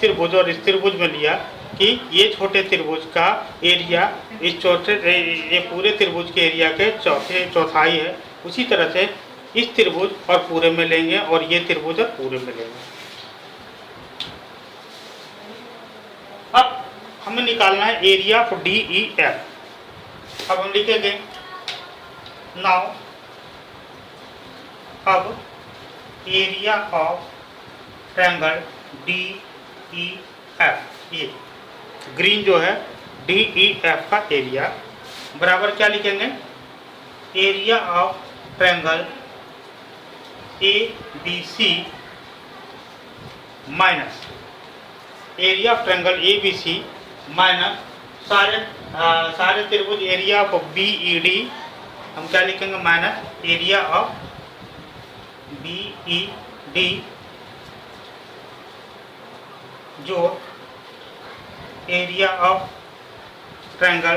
त्रिभुज और इस त्रिभुज में लिया कि ये छोटे त्रिभुज का एरिया इस ये पूरे त्रिभुज के एरिया के चौथाई है, उसी तरह से इस त्रिभुज और पूरे में लेंगे और ये त्रिभुज और पूरे में लेंगे। अब हमें निकालना है area of D E F. अब हम लिखेंगे नाउ, अब area of triangle D E F, ये ग्रीन जो है डी ई एफ का एरिया बराबर क्या लिखेंगे, area of triangle A B C minus area of triangle A B C minus सारे त्रिभुज area of B E D, हम क्या लिखेंगे minus area of B E D जो area of triangle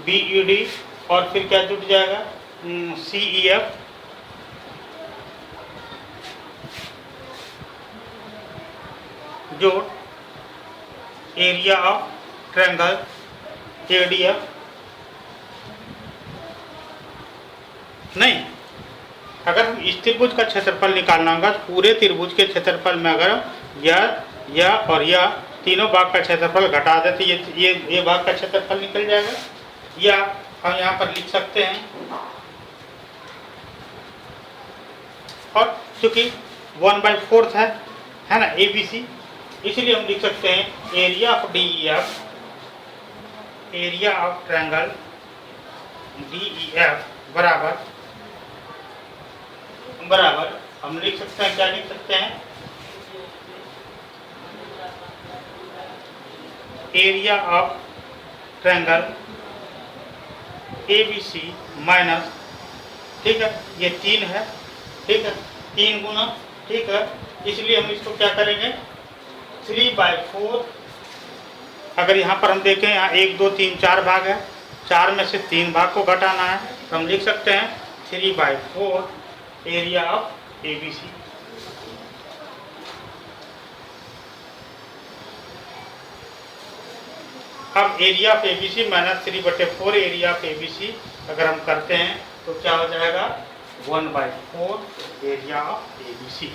B E D और फिर क्या जुट जाएगा सी ई एफ जो area of triangle A D F. नहीं, अगर इस त्रिभुज का क्षेत्रफल निकालना होगा तो पूरे त्रिभुज के क्षेत्रफल में अगर यह और यह तीनों भाग का क्षेत्रफल घटा देते ये भाग का क्षेत्रफल निकल जाएगा। या हम यहाँ पर लिख सकते हैं, और चूंकि 1/4 है ना ए बी सी, इसलिए हम लिख सकते हैं area of D E F, area of triangle D E F बराबर हम लिख सकते हैं, क्या लिख सकते हैं, area of triangle A B C minus, ठीक है, ये 3 है, ठीक है, 3 गुना, ठीक है, इसलिए हम इसको क्या करेंगे 3/4। अगर यहाँ पर हम देखें, यहाँ 1 2 3 4 भाग है, 4 में से 3 भाग को घटाना है, तो हम लिख सकते हैं 3/4 area of A B C. अब area of A B C minus 3/4 area of A B C अगर हम करते हैं तो क्या हो जाएगा 1/4 area of A B C.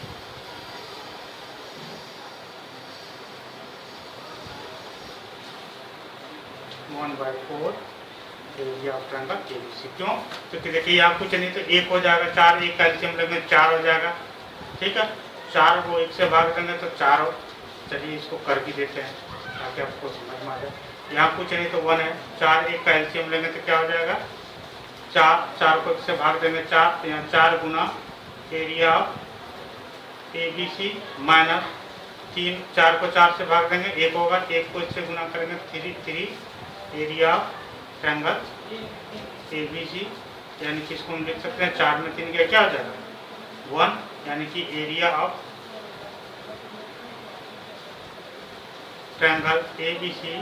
Area of triangle A B C. क्यों? क्योंकि देखिए यहाँ कुछ नहीं तो 1 हो जाएगा, 4 1 कैल्शियम लगेंगे 4 हो जाएगा, ठीक है, 4 को 1 से भाग देंगे तो 4 हो। चलिए इसको कर भी देते हैं ताकि आपको समझ में आ जाए। यहाँ कुछ नहीं तो 1 है, 4 1 का एलसीएम लेंगे तो क्या हो जाएगा 4 को 1 से भाग देंगे 4, तो यहाँ 4 गुना area of A B C minus 3, 4 को 4 से भाग देंगे 1 होगा, 1 को 1 से गुना करेंगे 3 area of triangle A B C, यानी कि इसको हम लिख सकते हैं 4 में 3 क्या हो जाएगा 1, यानी कि area of triangle A B C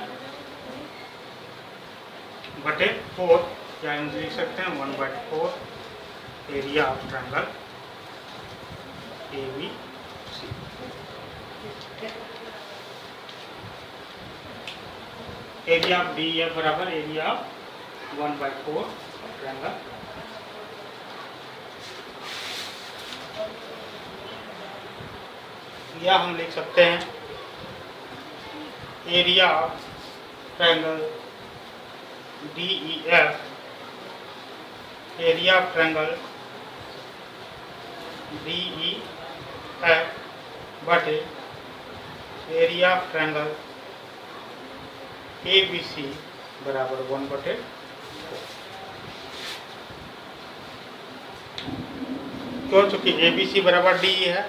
बटे 4, या हम लिख सकते हैं 1/4 area of triangle A B C. Area of D F बराबर एरिया ऑफ 1/4 ट्रायंगल। या हम लिख सकते हैं area of triangle D E F, area of triangle D E F बटे area of triangle A B C बराबर 1/4। क्यों? चूंकि ए बी सी बराबर डी है,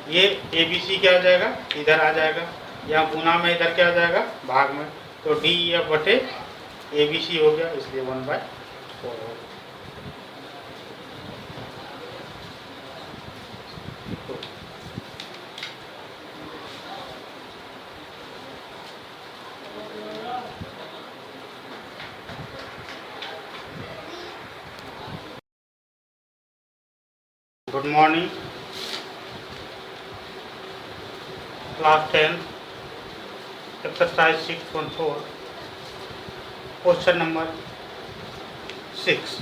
ये ए बी सी क्या हो जाएगा इधर आ जाएगा, या गुना में इधर क्या हो जाएगा भाग में, तो डी एफ बटे ए बी सी हो गया, इसलिए 1/4 हो गया। Good morning, class 10, exercise 6.4, question number 6.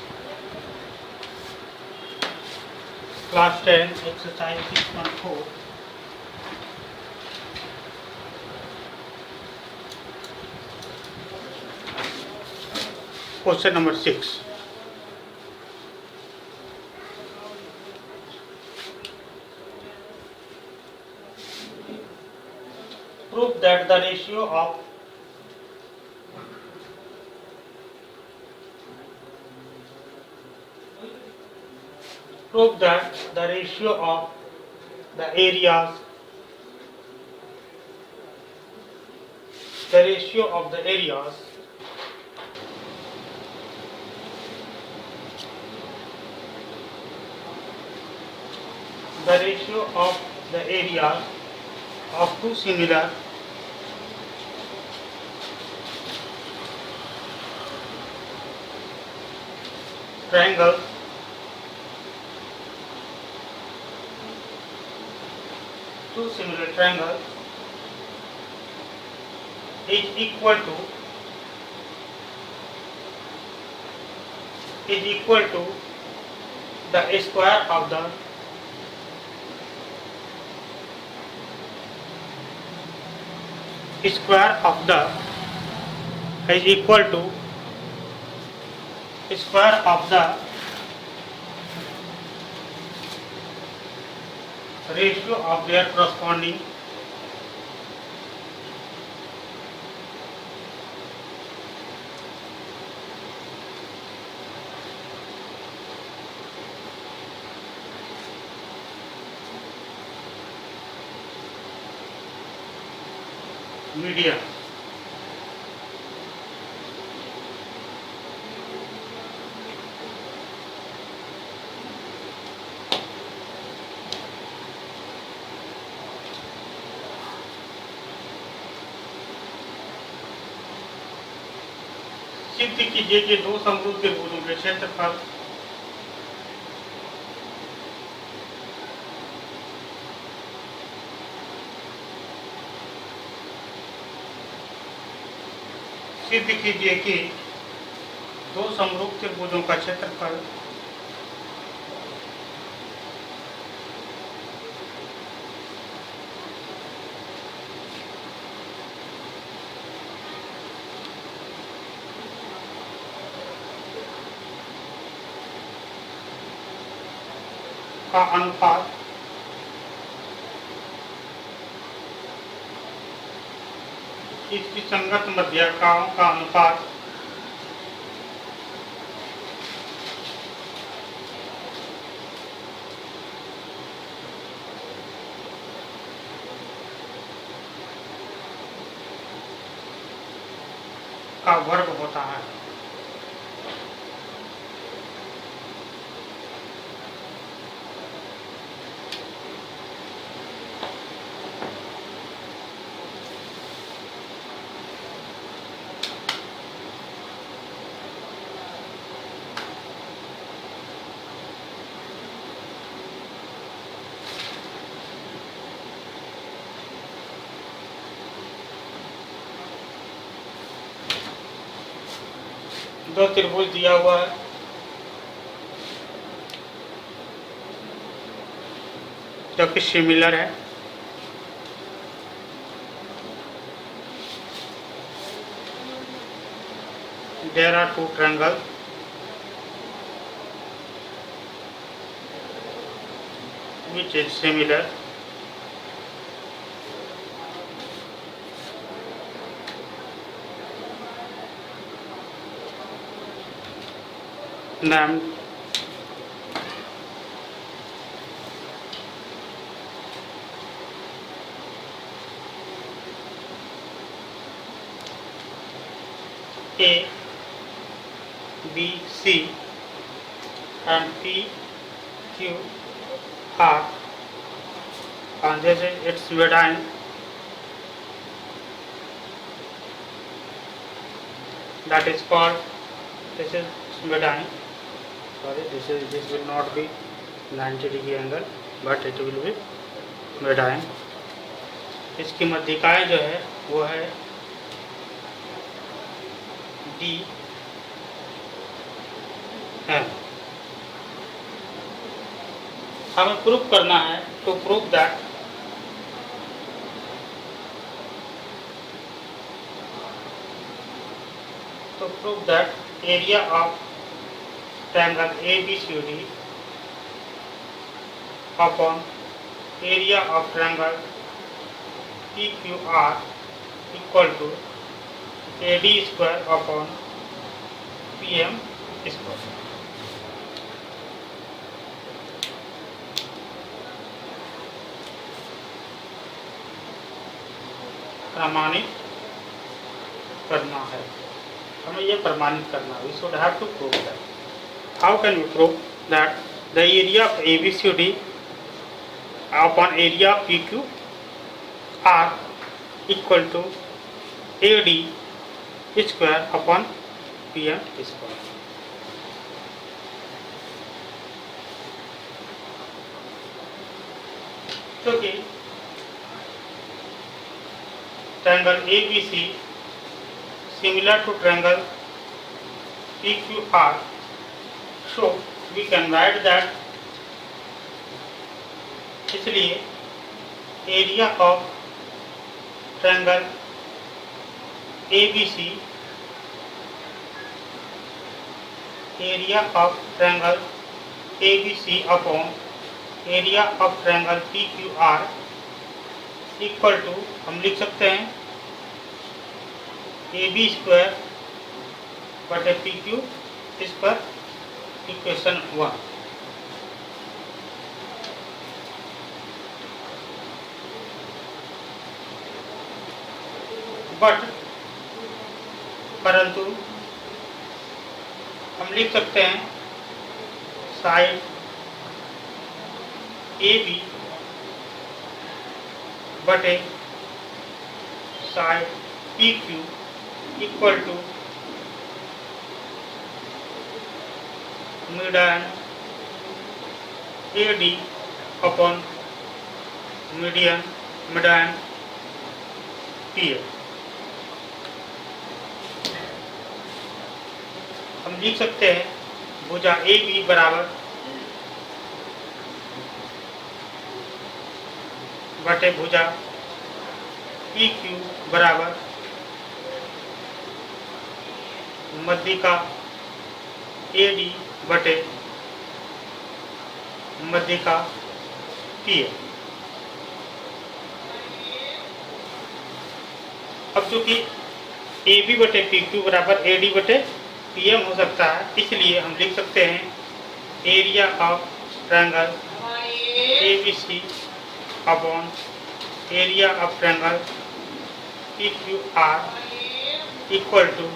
Class 10, exercise 6.4. Question number 6. Prove that the ratio of the areas the ratio of the areas of two similar triangles is equal to the square of the ratio of their corresponding medium. सिद्ध कीजिए कि दो समरूप त्रिभुजों के क्षेत्रफल का क्षेत्रफल का अनुपात इसकी संगत मध्यिकाओं का अनुपात का वर्ग होता है। दो त्रिभुज दिया हुआ है, जो कि सिमिलर है। There are two triangles which is similar. Named A, B, C and P, Q, R, and this is its median. That is called, this is median. Sorry, this will not be 90 degree angle, but it will be median. इसकी मध्यिकाएँ जो है वो है D M. हमें proof करना है, to proof that area of triangle ABCD upon area of triangle PQR equal to AD square upon PM square. प्रमाणित करना है, हमें ये प्रमाणित करना है। We should have to prove that. How can we prove that the area of ABCD upon area of PQR equal to AD square upon PM square. क्योंकि triangle ABC similar to triangle PQR, so we can write that, इसलिए area of triangle ABC, area of triangle ABC upon area of triangle PQR equal to, हम लिख सकते हैं AB square बटे PQ square, equation 1। But परंतु हम लिख सकते हैं साइड AB बटे side PQ equal to median AD अपॉन मीडियन PM। हम लिख सकते हैं भुजा AB बराबर बटे भुजा PQ बराबर मध्यिका AD बटे मध्यिका PM। अब चूंकि AB बटे PQ बराबर AD बटे PM हो सकता है, इसलिए हम लिख सकते हैं area of triangle ABC upon area of triangle PQR equal to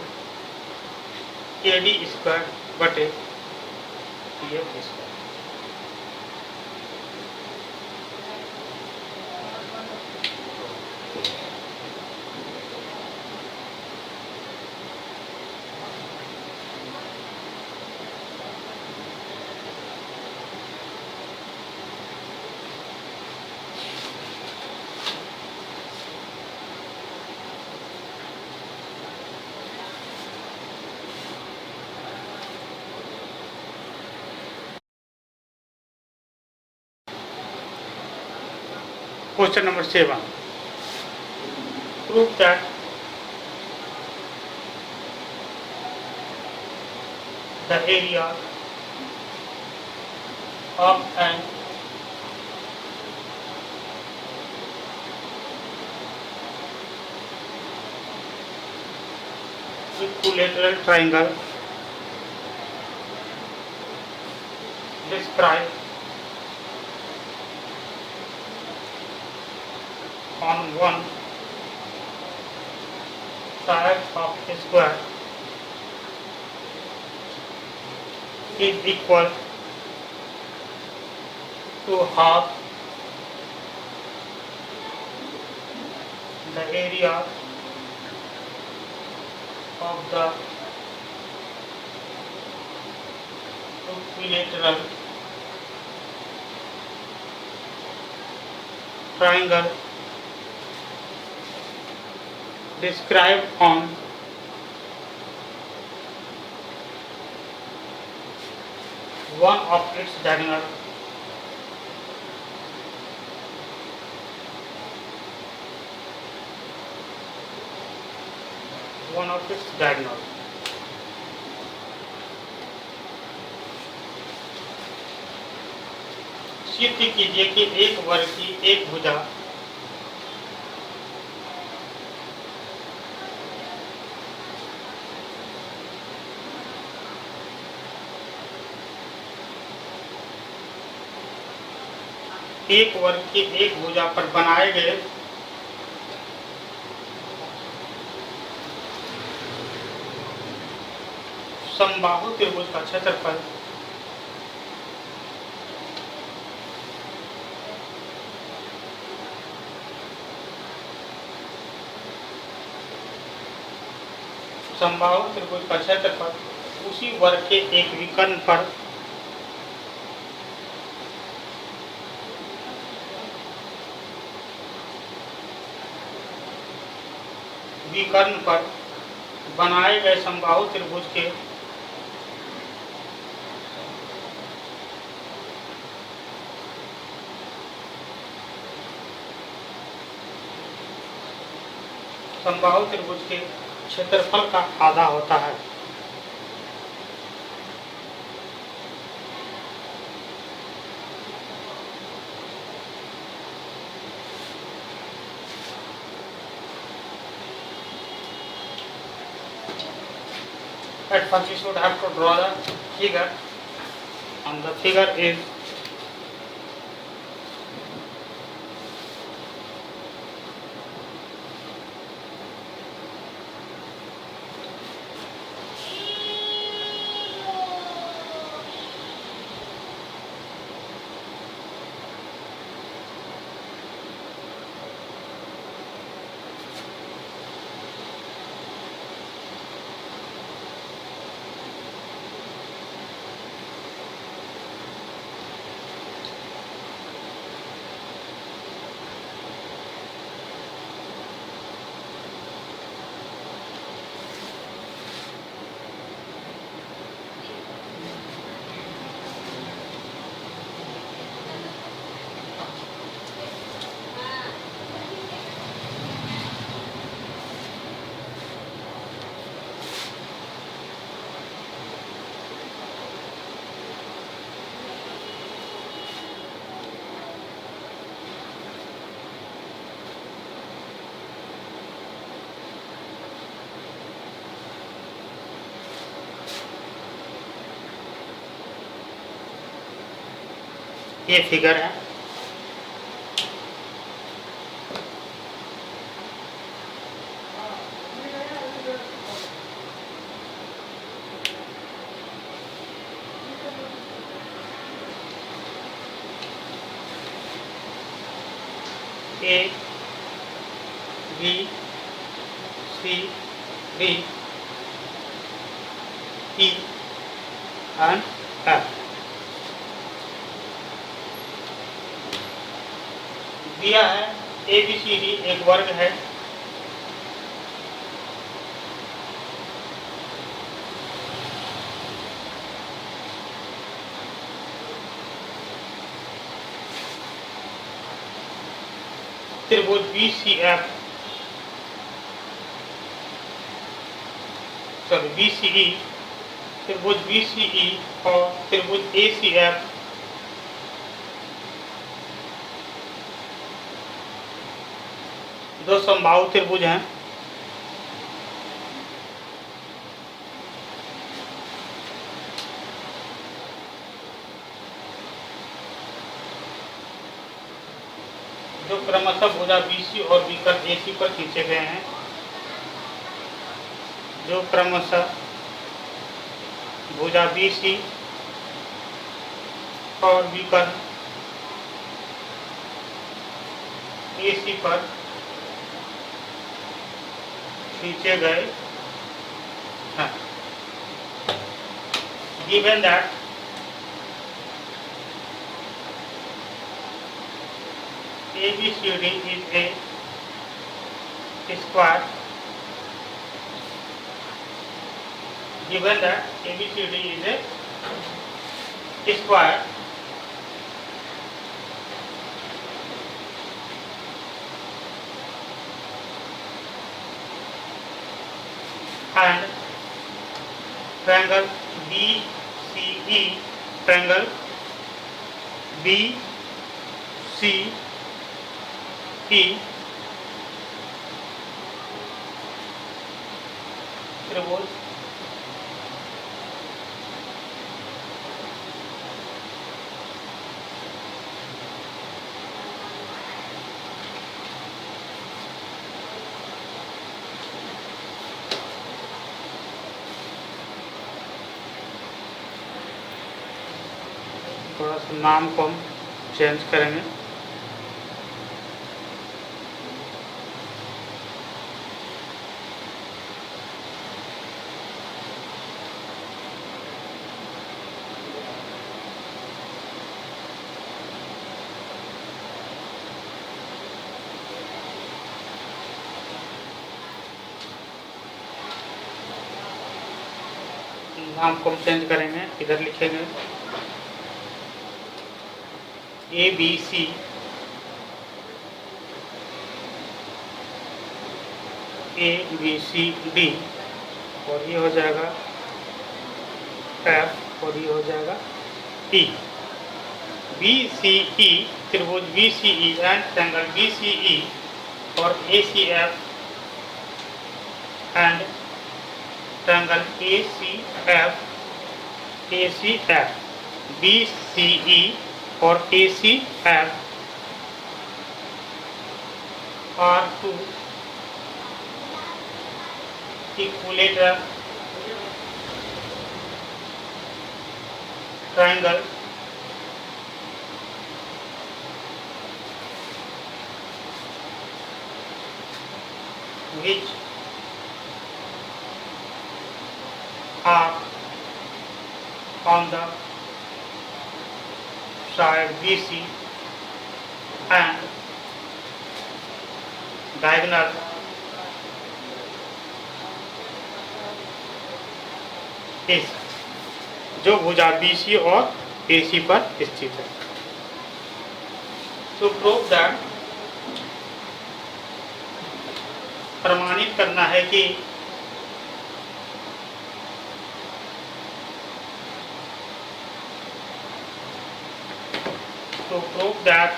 AD square बटे PM square. Question number 7. Prove that the area of an equilateral triangle described on one side of a square is equal to half the area of the equilateral triangle described on one of its diagonal सिद्ध कीजिए कि एक वर्ग की एक भुजा एक वर्ग की एक भुजा पर बनाए गए समबाहु त्रिभुज का क्षेत्रफल समबाहु त्रिभुज का क्षेत्रफल उसी वर्ग के एक विकर्ण पर बनाए गए समबाहु त्रिभुज के क्षेत्रफल का आधा होता है। At first you should have to draw the figure, and the figure is ये फिगर है। A, B, C, D, E and F दिया है। ABCD एक वर्ग है। त्रिभुज BCE त्रिभुज BCE और त्रिभुज ACF दो समबाहु त्रिभुज हैं। जो क्रमशः भुजा BC और विकर्ण AC पर खींचे गए हैं। जो क्रमशः भुजा BC और विकर्ण AC पर खींचे गए हैं। Given that ABCD is a square. Given that ABCD is a square, and triangle BCE, triangle BCE त्रिभुज थोड़ा सा नाम को हम चेंज करेंगे। नाम को हम चेंज करेंगे, इधर लिखेंगे ABC ABCD और ये हो जाएगा F और ये हो जाएगा E। BCE त्रिभुज BCE एंड ट्रायंगल BCE और ACF and triangle ACF BCE और ACF are two equilateral triangle which are on the side BC and diagonal AC, जो भुजा BC और AC पर स्थित है। तो प्रूव दैट, प्रमाणित करना है कि to prove that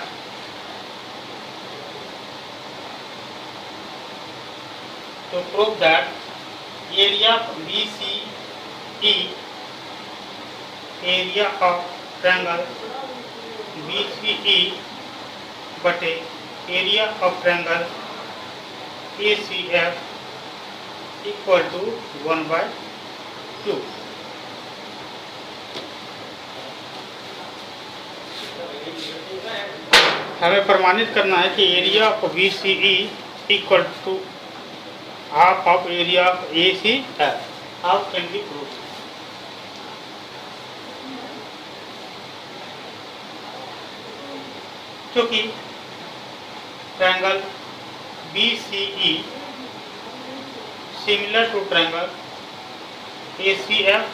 area of BCE, area of triangle BCE बटे area of triangle ACF equal to 1/2। हमें प्रमाणित करना है कि area of BCE equal to half of area of ACF। How can be prove? क्योंकि triangle BCE similar to triangle ACF,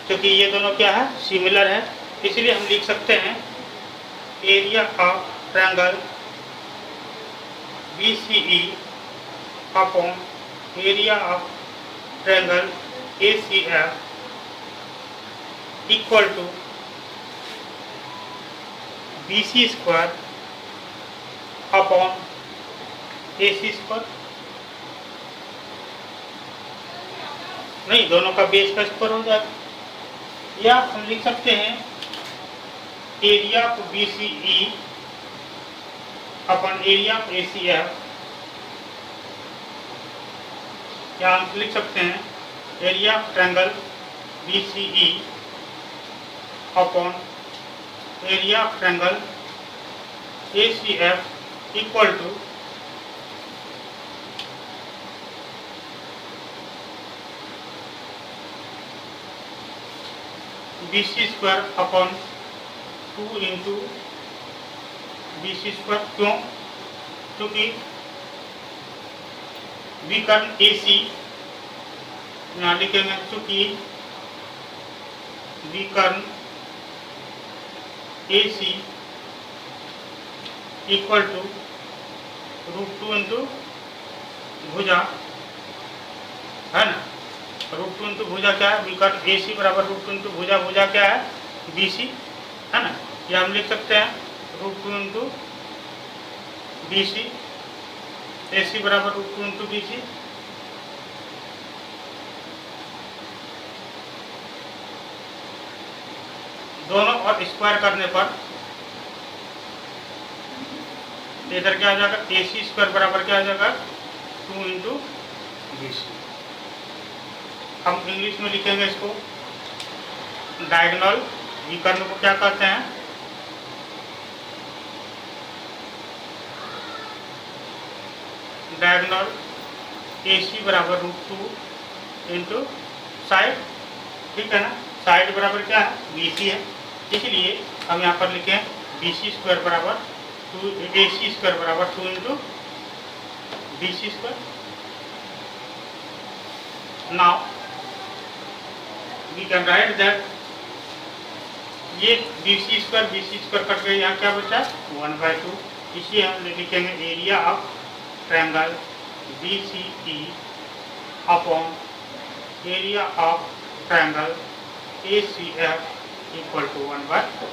क्योंकि ये दोनों क्या है, सिमिलर है, इसलिए हम लिख सकते हैं area of triangle BCE upon area of triangle ACF equal to BC square upon AC square. नहीं, दोनों का बेस का स्क्वायर हो जाएगा। या हम लिख सकते हैं area of BCE upon area of ACF, या हम लिख सकते हैं area of triangle BCE upon area of triangle ACF equal to BC square upon 2 into BC square. क्यों? क्योंकि विकर्ण AC यहाँ लिखेंगे, चूंकि विकर्ण AC इक्वल टू √2 इंटू भुजा, है ना। √2 इंटू भुजा क्या है? विकर्ण AC बराबर √2 इंटू भुजा, भुजा क्या है? BC, है ना। या हम लिख सकते हैं √2 इंटू BC, AC बराबर √2 इंटू BC। दोनों और स्क्वायर करने पर इधर क्या आ जाएगा? AC स्क्वायर बराबर क्या आ जाएगा? 2 इंटू BC। हम इंग्लिश में लिखेंगे इसको, डायगोनल विकर्ण को क्या कहते हैं? डायगोनल AC बराबर √2 इंटू साइड, ठीक है ना। साइड बराबर क्या है? BC है, इसलिए हम यहाँ पर लिखें BC स्क्वायर बराबर 2, AC स्क्वायर बराबर 2 into BC square. Now we can write that ये BC स्क्वायर कट गए, यहाँ क्या बचा? 1/2। इसी हम लिखेंगे area of triangle BCE upon area of triangle ACF equal to 1/2।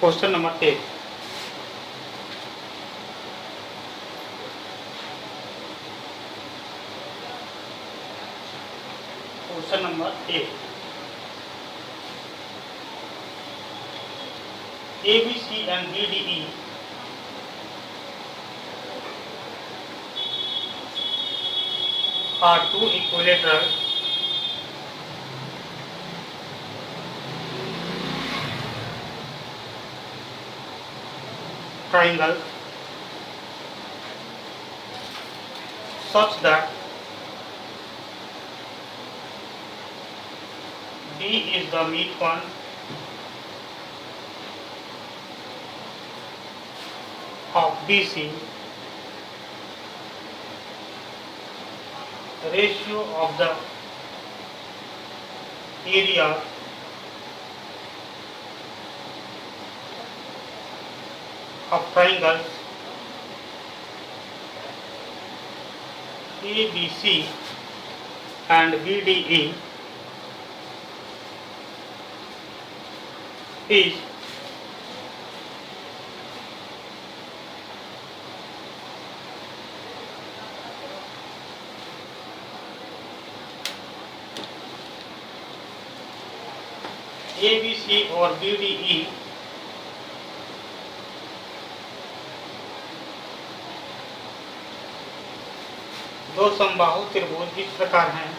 Question number 8। Question number 8, ABC and BDE are two equilateral triangles such that D is the midpoint of BC. Ratio of the area of triangles ABC and BDE is ABC और BDE दो समबाहु त्रिभुज इस प्रकार हैं।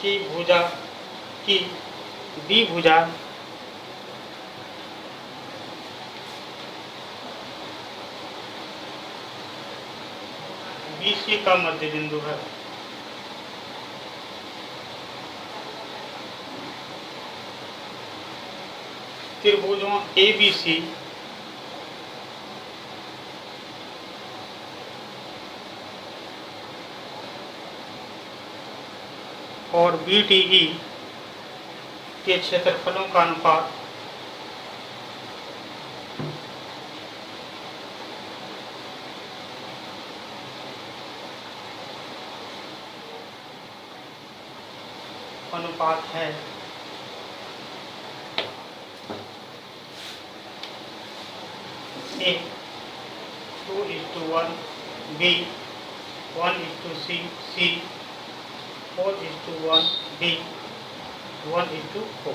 की भुजा की द्विभुजा BC का मध्य बिंदु है। त्रिभुजों ABC और BDE के क्षेत्रफलों का अनुपात है A 2:1, B 1:C, C 4:1, D 1:4.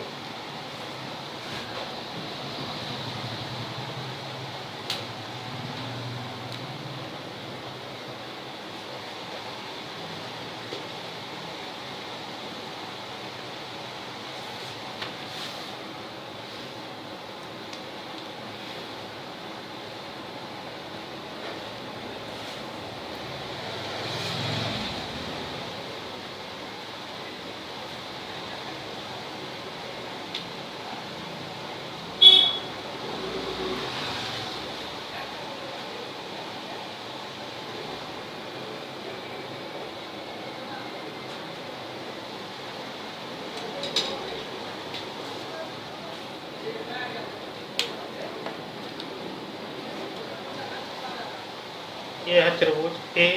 ये है त्रिभुज ए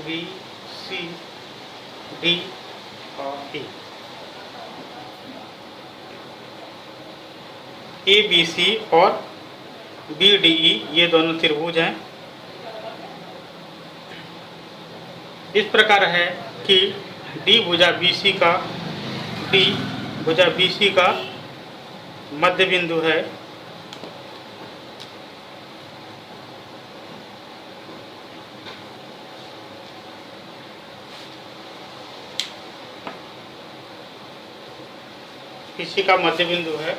बी सी डी और ए बी सी और बी डी ई ये दोनों त्रिभुज हैं। इस प्रकार है कि डी भुजा बी सी का मध्य बिंदु है। इसी का मध्य बिंदु है।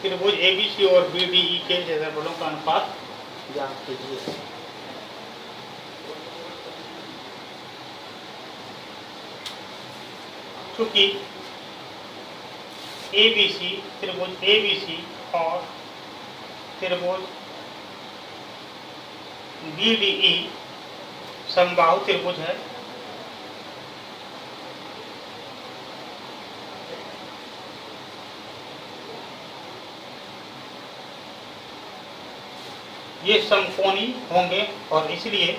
त्रिभुज एबीसी और बीडीई के क्षेत्रफलों का अनुपात ज्ञात कीजिए। चूंकि त्रिभुज एबीसी और त्रिभुज बीडीई समबाहु त्रिभुज है, ये समकोणी होंगे और इसलिए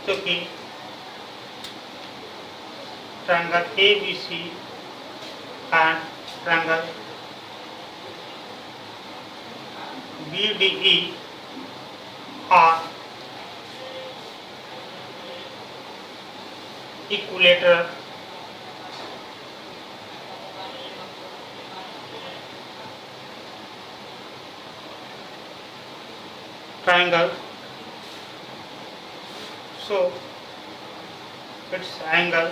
क्योंकि triangle ABC and triangle BDE are equilateral triangle, so its angle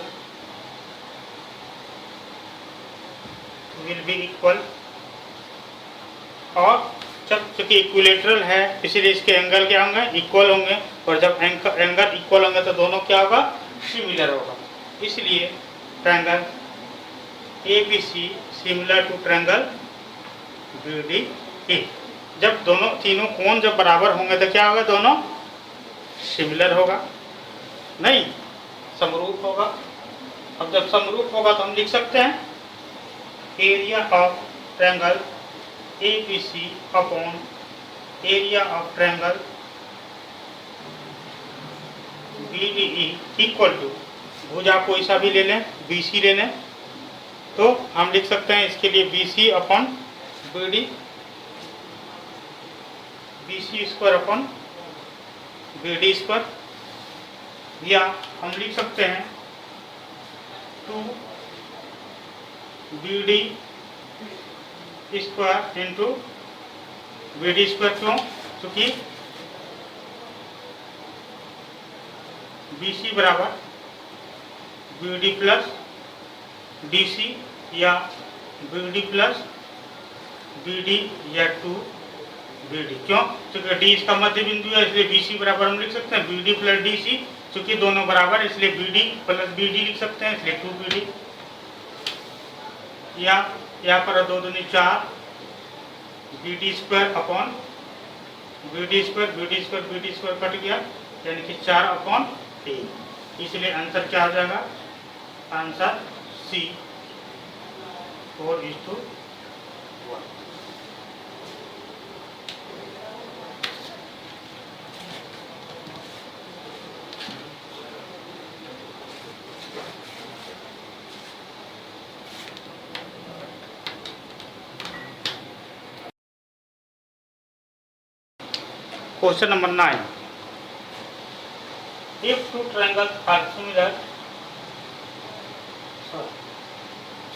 will be equal। और जब चूंकि इक्विलेटरल है इसलिए इसके एंगल क्या होंगे, इक्वल होंगे, और जब एंगल इक्वल होंगे तो दोनों क्या होगा, सिमिलर होगा। इसलिए triangle ABC similar to triangle BDE। जब तीनों कोण जब बराबर होंगे तो क्या होगा, दोनों सिमिलर होगा, नहीं समरूप होगा। अब जब समरूप होगा तो हम लिख सकते हैं area of triangle ABC upon area of triangle BDE equal to, भुजा कोई सा भी ले लें, BC ले लें, तो हम लिख सकते हैं इसके लिए BC upon BD, BC square upon BD square, या हम लिख सकते हैं 2BD square into BD square. क्यों, क्योंकि BC बराबर BD प्लस DC या BD प्लस BD या 2BD। क्यों, क्योंकि D इसका मध्य बिंदु है इसलिए BC बराबर हम लिख सकते हैं BD प्लस DC, क्योंकि दोनों बराबर इसलिए BD प्लस BD लिख सकते हैं इसलिए 2BD, या यहाँ पर 2 दूनी 4 BD square upon BD square cut गया, यानी कि 4 अपॉन 3, इसलिए आंसर क्या आ जाएगा, answer C 4:1। Question number 9, if two triangles are similar,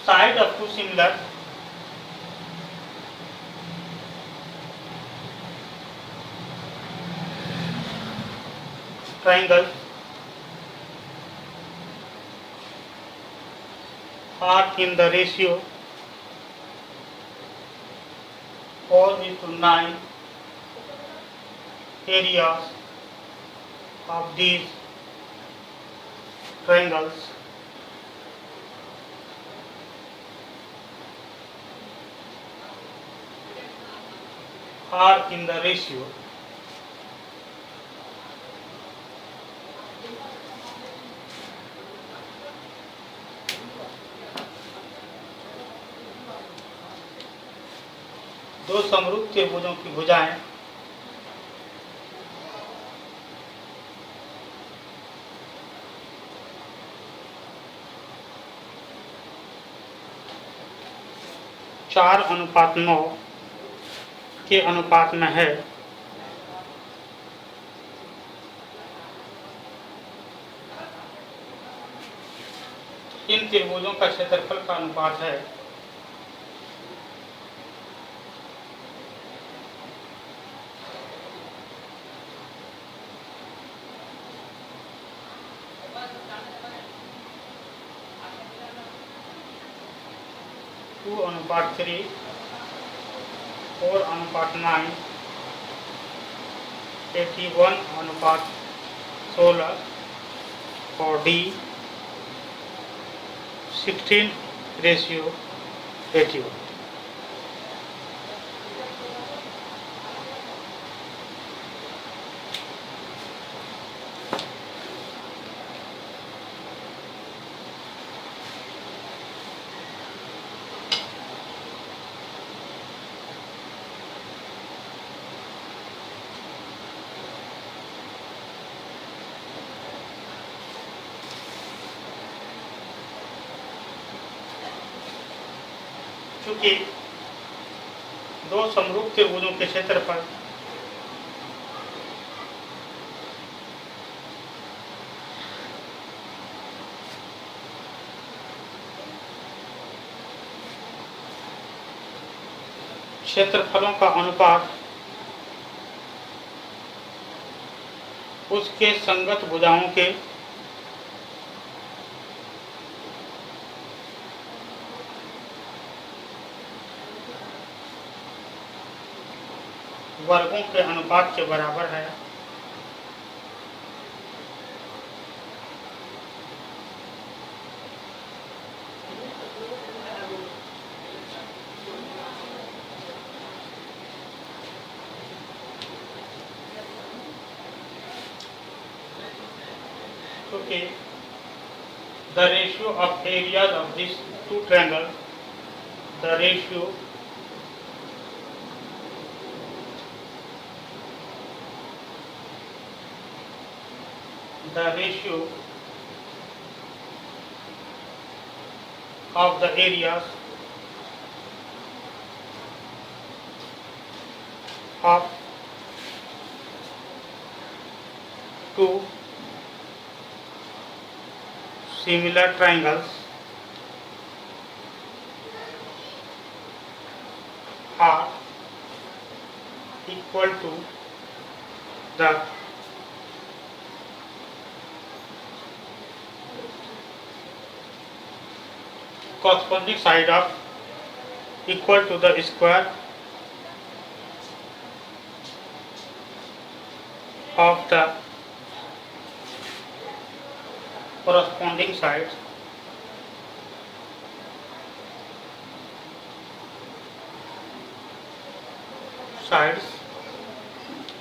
side of two similar triangles are in the ratio 4:9, areas of these triangles are in the ratio 2 समरूप त्रिभुजों की भुजाएं चार अनुपात 9 के अनुपात में है, इन त्रिभुजों का क्षेत्रफल का अनुपात है 2:3, 4:9, 81:16 और D 16:81। चूंकि 2 समरूप त्रिभुजों के क्षेत्रफल क्षेत्रफलों का अनुपात उसके संगत भुजाओं के वर्गों के अनुपात के बराबर है। क्योंकि the ratio of areas of these two triangles, the ratio of the areas of two similar triangles are equal to the corresponding side of equal to the square of the corresponding sides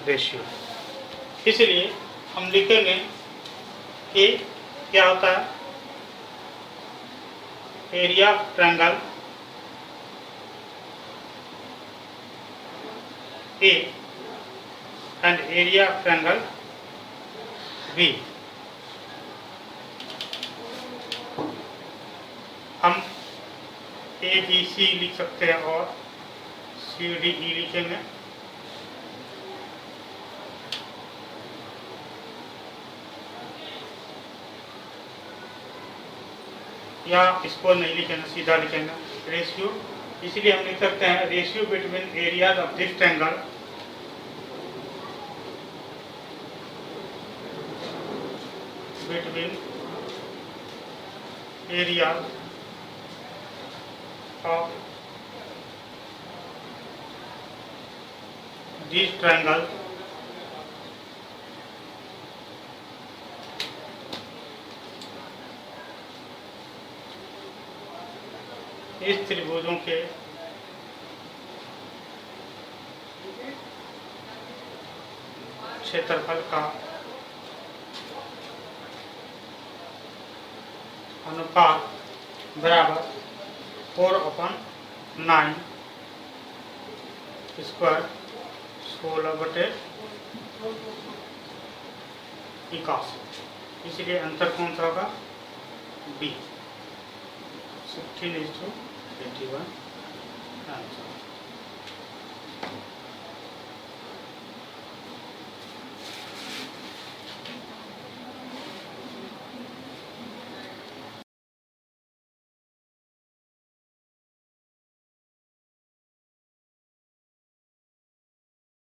ratio. इसलिए हम लिखेंगे कि क्या होता है, area of triangle A and area of triangle B. हम A B सी लिख सकते हैं और सी डी ई लिखेंगे। या इसको नहीं लिखेंगे, सीधा लिखेंगे रेशियो। इसलिए हम लिख सकते हैं ratio between areas of this triangle between areas of this triangle इस त्रिभुजों के क्षेत्रफल का अनुपात बराबर 4/9 स्क्वायर 16/81। इसलिए अंतर कौन सा होगा? B 16:81 answer.